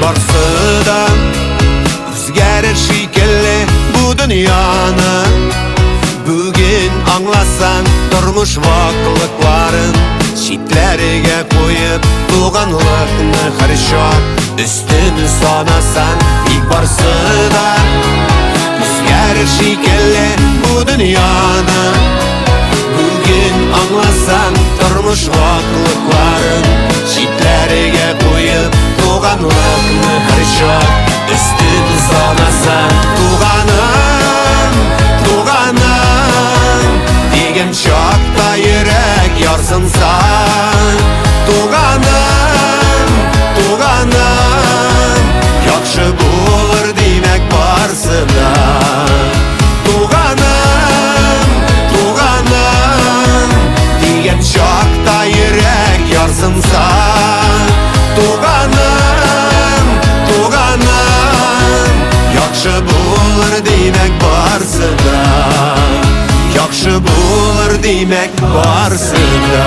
barsı da özgerir şekilli bu dünyany. Bugün anlasan durmuş vaklıkların, çitleriga koyup tuğanlıkны хорошо üstünü sanasan. İlk barsı da özgerir şekilli bu dünyany. Bugün anlasan durmuş vaklıkların, çitleriga koyup tuğanlıkны хорошо üstünü sanasan. Tuğanım, tuğanım degen şakta yürek yarsınsan. Tuğanım, tuğanım yakşı bulur demek barsıda. Tuğanım, tuğanım degen şakta yürek yarsınsan. Tuğanım, tuğanım yakşı bulur demek barsıda. Yakşı bulur demek barsıda.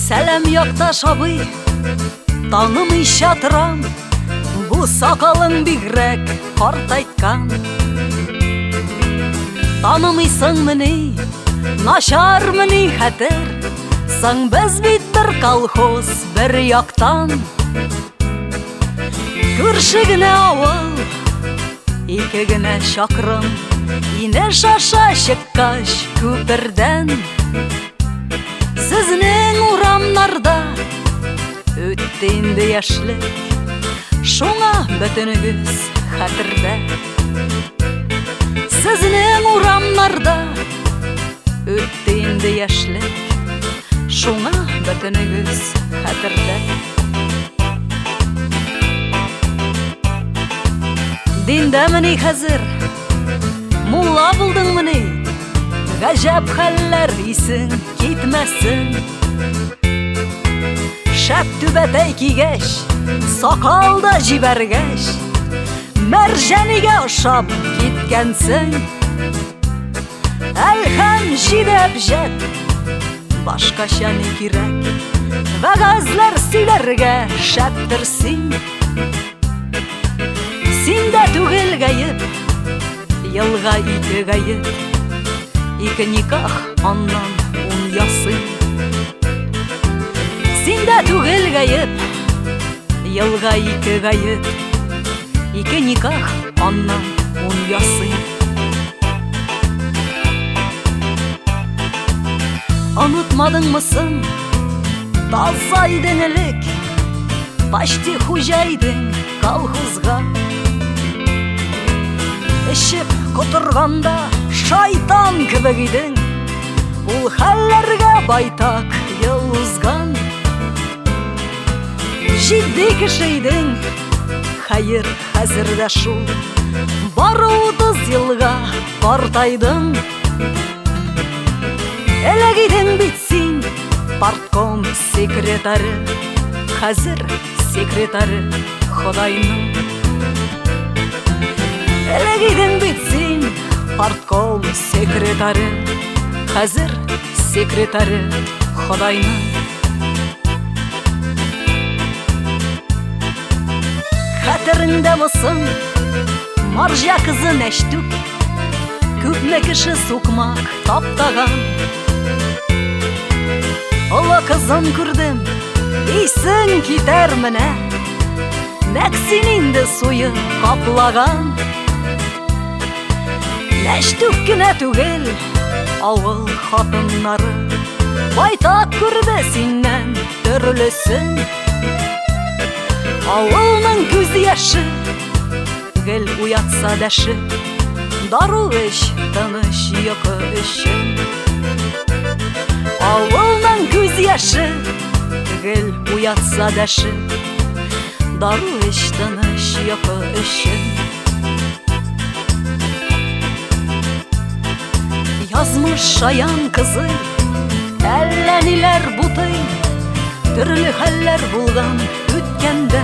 Сәлем якташ абый, танымый шатырам, бу сакалың бигрәк картайткан. Танымыйсыңмыни, начармыни хәтер, соң без бит бер колхоз бер яктан. Күрше генә авыл, ике генә чакрым, инеш аша чыккач күпердән. Сезнең урамнарда үтте инде яшьлек, шуңа бөтенегез хәтердә. Сезнең урамнарда үтте инде яшьлек, шуңа бөтенегез хәтердә. Диндәмени хәзер, мулла булдыңмыни? Гаҗәп хәлләр исең китмәсен. Шәп түбәтәй кигәч, сакал да җибәргәч, мәрҗәнигә ошап киткәнсең. Әлхәм җидәп җәт, башкача ни кирәк? Вәгазьләр сөйләргә шәптер син. Син дә түгел гаеп, елга ике гаеп. Ике никах, аннан 10 ясый. Син дә түгел гаеп, елга ике гаеп. Ике никах, аннан 10 ясый. Онытмадыңмы соң, таза идең элек, почти хуҗа идең колхозга. Эчеп котырганда шайтан кебек идең, ул хәлләргә байтак ел узган. Җитди кеше идең, хәер хәзер дә шул, бары 30 елга картайдың. Элек идең бит син партком секретары, хәзер секретары Ходайның. Элек идең бит син партком секретары, хәзер секретары Ходайның. Хәтереңдәме соң, марҗа кызы Нәштүк, күпме кеше сукмак таптаган. Олы кызын күрдем, исең китәр менә, нәк син инде суы каплаган. Нәштүк кенә түгел, авыл хатыннары байтак күрде синнән төрлесен. Авылның күз яшы, гел уятса дәше, дару эч тыныч йокы өчен. Авылның күз яшы, гел уятса дәше, дару эч тыныч йокы өчен. Язмыш шаян кызы, әллә ниләр бутый, төрле хәлләр булган үткәндә.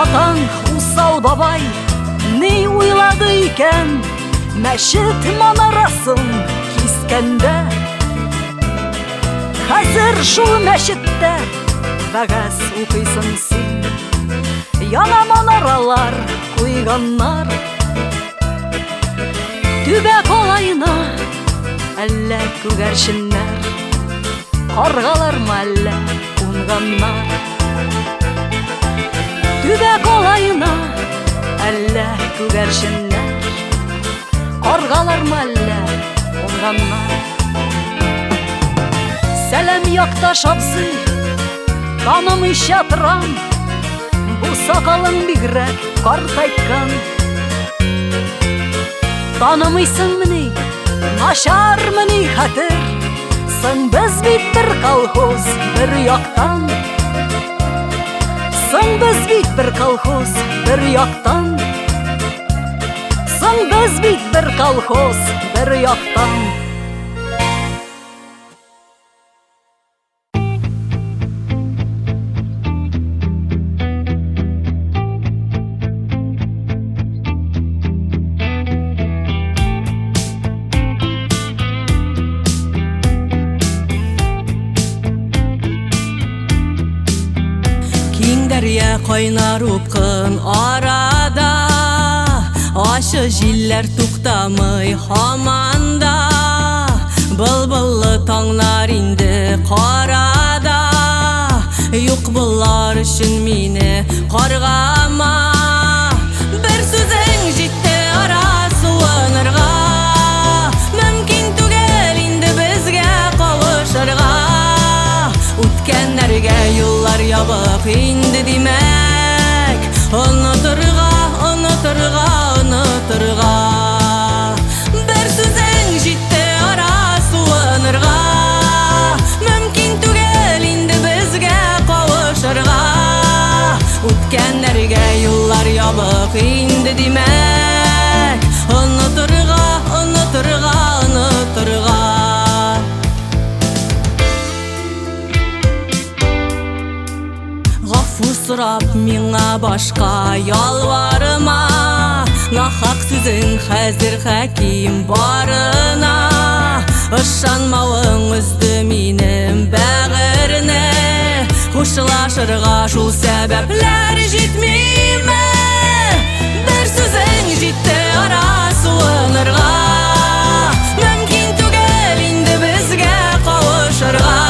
Атаң усал бабай ни уйлады икән, мәчет манарасын кискәндә. Хәзер шул мәчеттә вәгазь укыйсың син, яна манаралар куйганнар. Төбәк алайына әллә күгәрченнәр, каргалармы әллә уңганнар. Төбәк алайына әллә күгәрченнәр, каргалармы әллә уңганнар. Сәлам якташ абзый, танымыйча торам, бу сакалың бигрәк картайткан. Танымыйсыңмыни, начармыни хәтер, соң без бит бер колхоз бер яктан. Соң без бит бер колхоз бер яктан. Соң без бит бер колхоз бер яктан. Кайнар упкын арада, ашы җилләр туктамый һаманда. Былбыллы таңнар инде карада, юк булар өчен мине каргама. Бер сүзең җитте ара суынырга, мөмкин түгел инде безгә кавышырга. Үткәннәргә юллар ябык инде димәк, онытырга, онытырга, онытырга. Бер сүзең җитте ара суынырга, мөмкин түгел инде безгә кавышырга. Үткәннәргә юллар ябык инде димәк, онытырга, онытырга, онытырга. Сорап миңа башка ялварыма, нахак сүзең хәзер хәким барына. Ышанмавың үзде минем бәгырне, хушлашырга шул сәбәпләр җитмиме? Бер сүзең җитте ара суынырга, мөмкин түгел инде безгә кавышырга.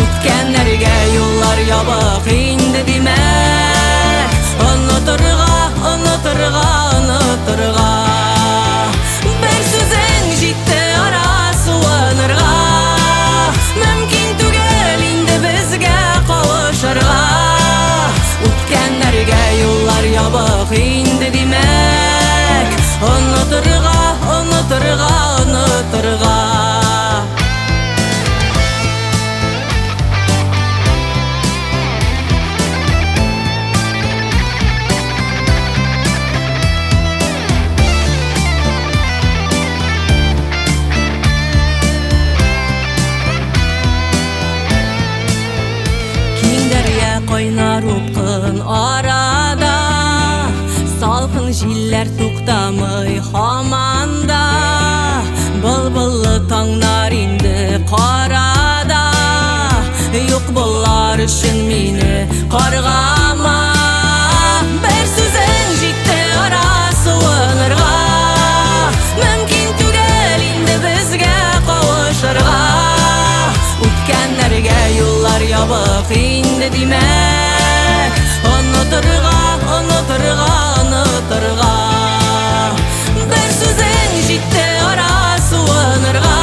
Үткәннәргә юллар ябык инде димәк, онытырга, онытырга, онытырга. Бер сүзең җитте ара суынырга, мөмкин түгел инде безгә кавышырга. Үткәннәргә юллар ябык инде димәк, онытырга, онытырга, онытырга. Кайнар упкын арада, салкын җилләр туктамый һаманда. Былбыллы таңнар инде карада, юк булар өчен мине каргама. Бер сүзең җитте ара суынырга, мөмкин түгел инде безгә кавышырга. Үткәннәргә юллар ябык инде димәк, онытырга, онытырга, онытырга. Бер сүзең җитте ара суынырга,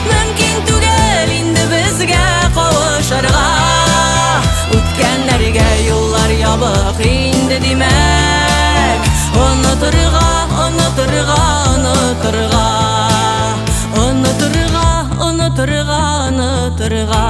мөмкин түгел инде безгә кавышырга. Үткәннәргә юллар ябык инде димәк, онытырга, онытырга, онытырга. Онытырга, онытырга, онытырга.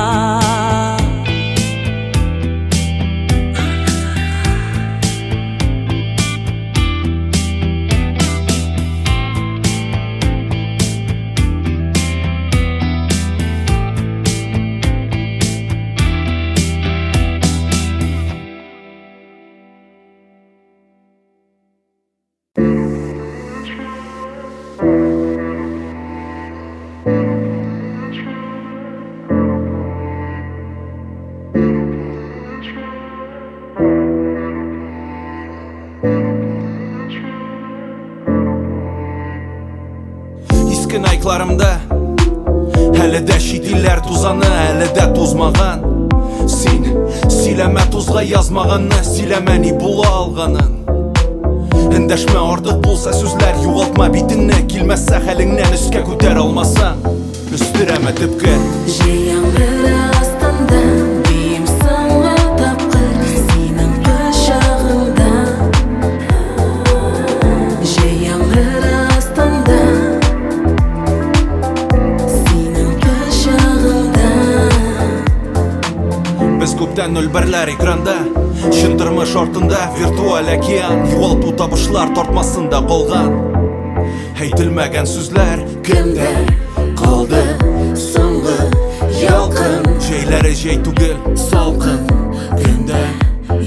Keskin ayıklarımda Hələ də şidiller tuzanı, hələ də tozmağan Sin, siləmə tuzğa yazmağını, siləməni bula alğanın Əndəşmə artıq bolsa sözlər yuğaltma bitini Kilməzsə xəlindən üskə kütər olmasan Üstürəmə tıpkı Жаңғыр астында Дейім саңа тапқыр Сенің құшағыңда Жаңғыр астында Сенің құшағыңда Biz көптен өлбірлер экранда Шындырмыш ортында виртуал океан Юғалту табышылар тортмасында қолған Әйтілмәгән сүзләр Кімді қалды соңғы ялқын Şeyləri şey түгел Салқын Күндә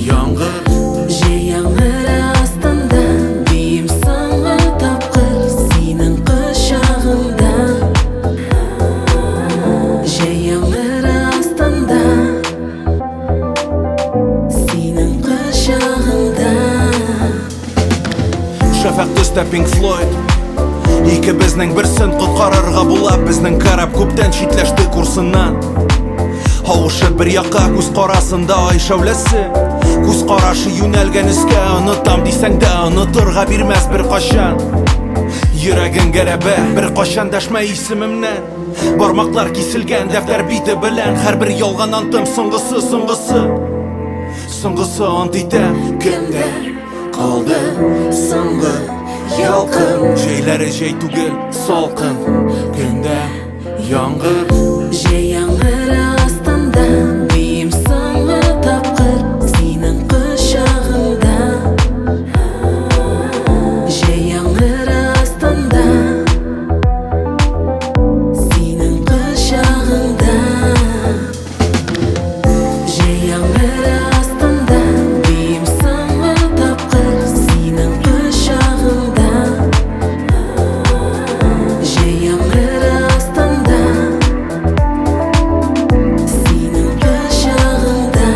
яңғыр Жаңғыр астында Дейім саңа тапқыр Сенің құшағыңда Жаңғыр астында Сенің құшағыңда Шафақ төстә Pink Floyd Ике безнең берсен коткарырга була Безнең карап күптән читләште курсыннан Һавышы бер якка күз карасында ай шәүләсе Күз карашы юнәлгән өскә Онытам дисәң дә онытырга бирмәс бер кашан Йөрәгең гәрәбә бер кашан дәшмә исемемнән Бармаклар киселгән дәфтәр бите белән Һәрбер ялган антым соңгысы Соңгысы ант итәм Кімді қалды соңғы ялқын Şeyləri şey түгел салқын Күндә яңғыр Жаңғыр астында Дейім саңа тапқыр Сенің құшағыңда Жаңғыр астында Сенің құшағыңда Жаңғыр астында Дейім саңа тапқыр Сенің құшағыңда Жаңғыр астында Сенің құшағыңда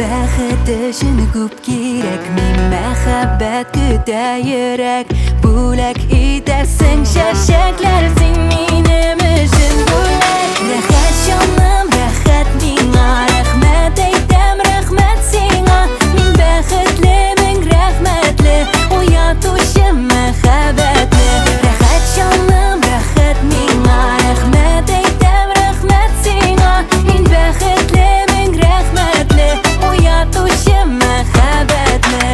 Бәхет өчен күп кирәк Мин мәхәббәт көтә йөрәк Бүләк итәрсең чәчәкләр Син минем өчен бүләк Рәхәт җаным, рәхәт миңа Рәхмәт әйтәм, рәхмәт сиңа Мин бәхетлемен, рәхмәтле Уятучы мәхәббәтле Рәхәт җаным, рәхәт миңа Рәхмәт әйтәм, рәхмәт сиңа Мин бәхетлемен, рәхмәтле Уятучы мәхәббәтле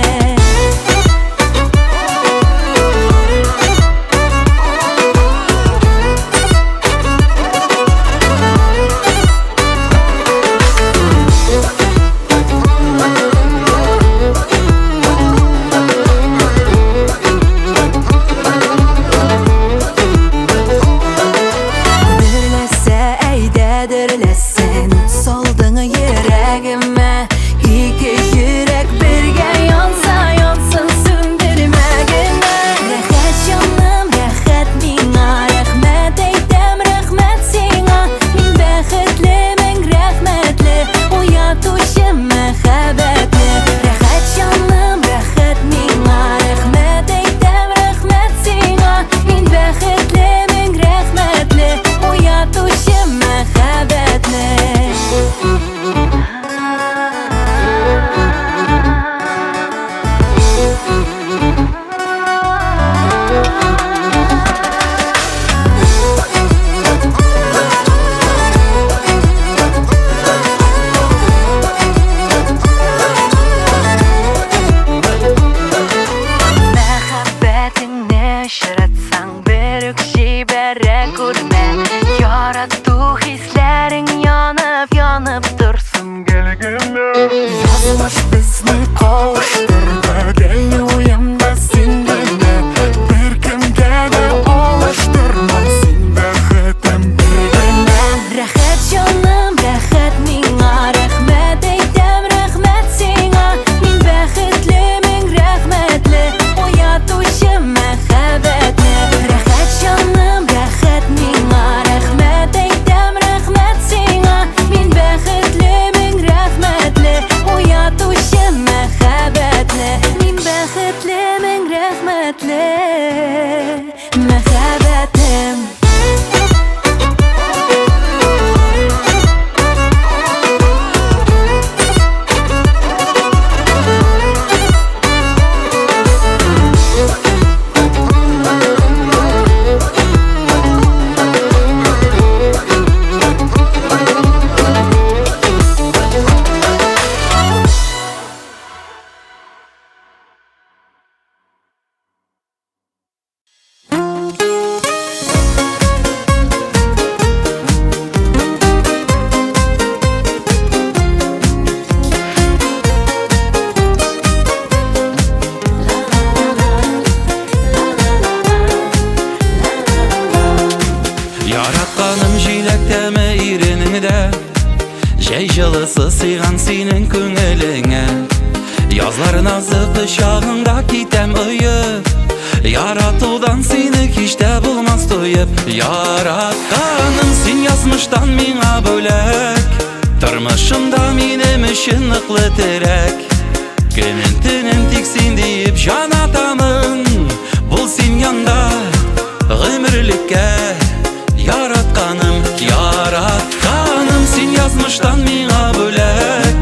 qimmatli muhabbatim. Yaratqaным jiylekdeme iriningde, jay jılısı sıyğan senin köngülüňe. Yazlar nazı kışağında kitem ıyıp, yaratudan seni hiçte bulmaz toyup. Yaratqanym sen yazmıştan miňa bölek, turmuşymda menem üçün ıqly terek. Günün tünim tik sen diýip jan atamyn, bul sen yanda gymürlikке. Yaratqanym, yaratqanym sen yazmıştan miňa bölek,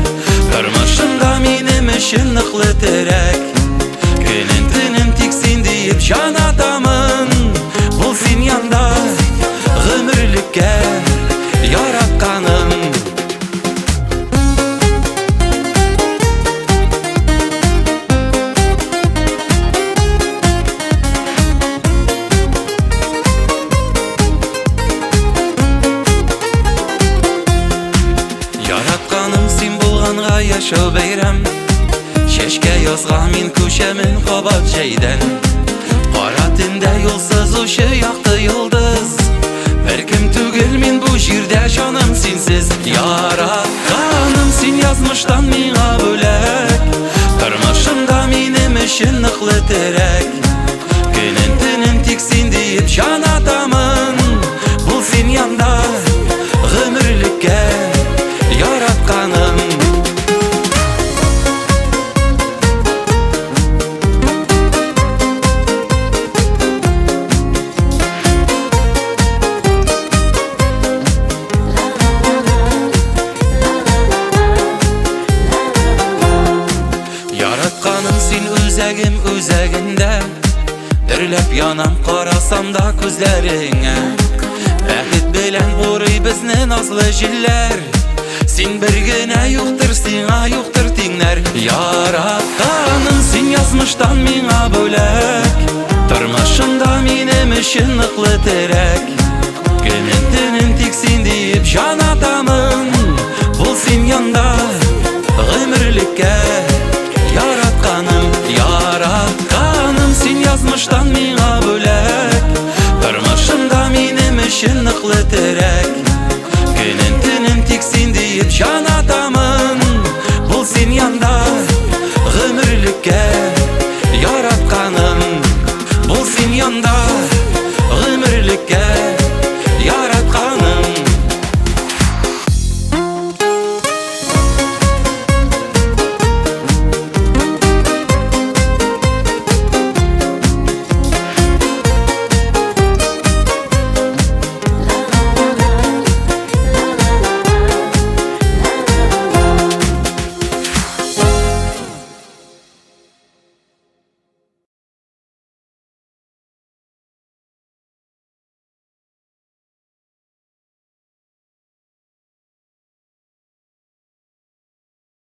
turmuşymda menem üçün ıqly terek. Günün tünim tik sen diýip jan atamyn, bul sen yanda gymürlikке. Yaratqanym. Yaşaw beýrem, şeşke ýazga min köşemin qabat jeyden. Qara tünde ýolsuz uşy ýakty ýulduz, bir kim tügel min bu jerde janym sensiz. Yaratqanym sen yazmışdan miňa bölek, turmuşymda menem üçün ıqly terek. Günün tünim tik sen diýip jan atamyn, bul sen yanda gymürlikке. Yaratqanym. Özegim özeginde, dirlep yanam qarasam da közleriňe. Bäxit bilen ury bizni nazly jiller, sen birgine ýokdur siňa ýokdur tiňler. Yaratqanym sen yazmışdan miňa bölek, turmuşymda menem üçün ıqly terek. Günün tünim tik sen diýip jan atamyn, bul sen yanda gymürlikке.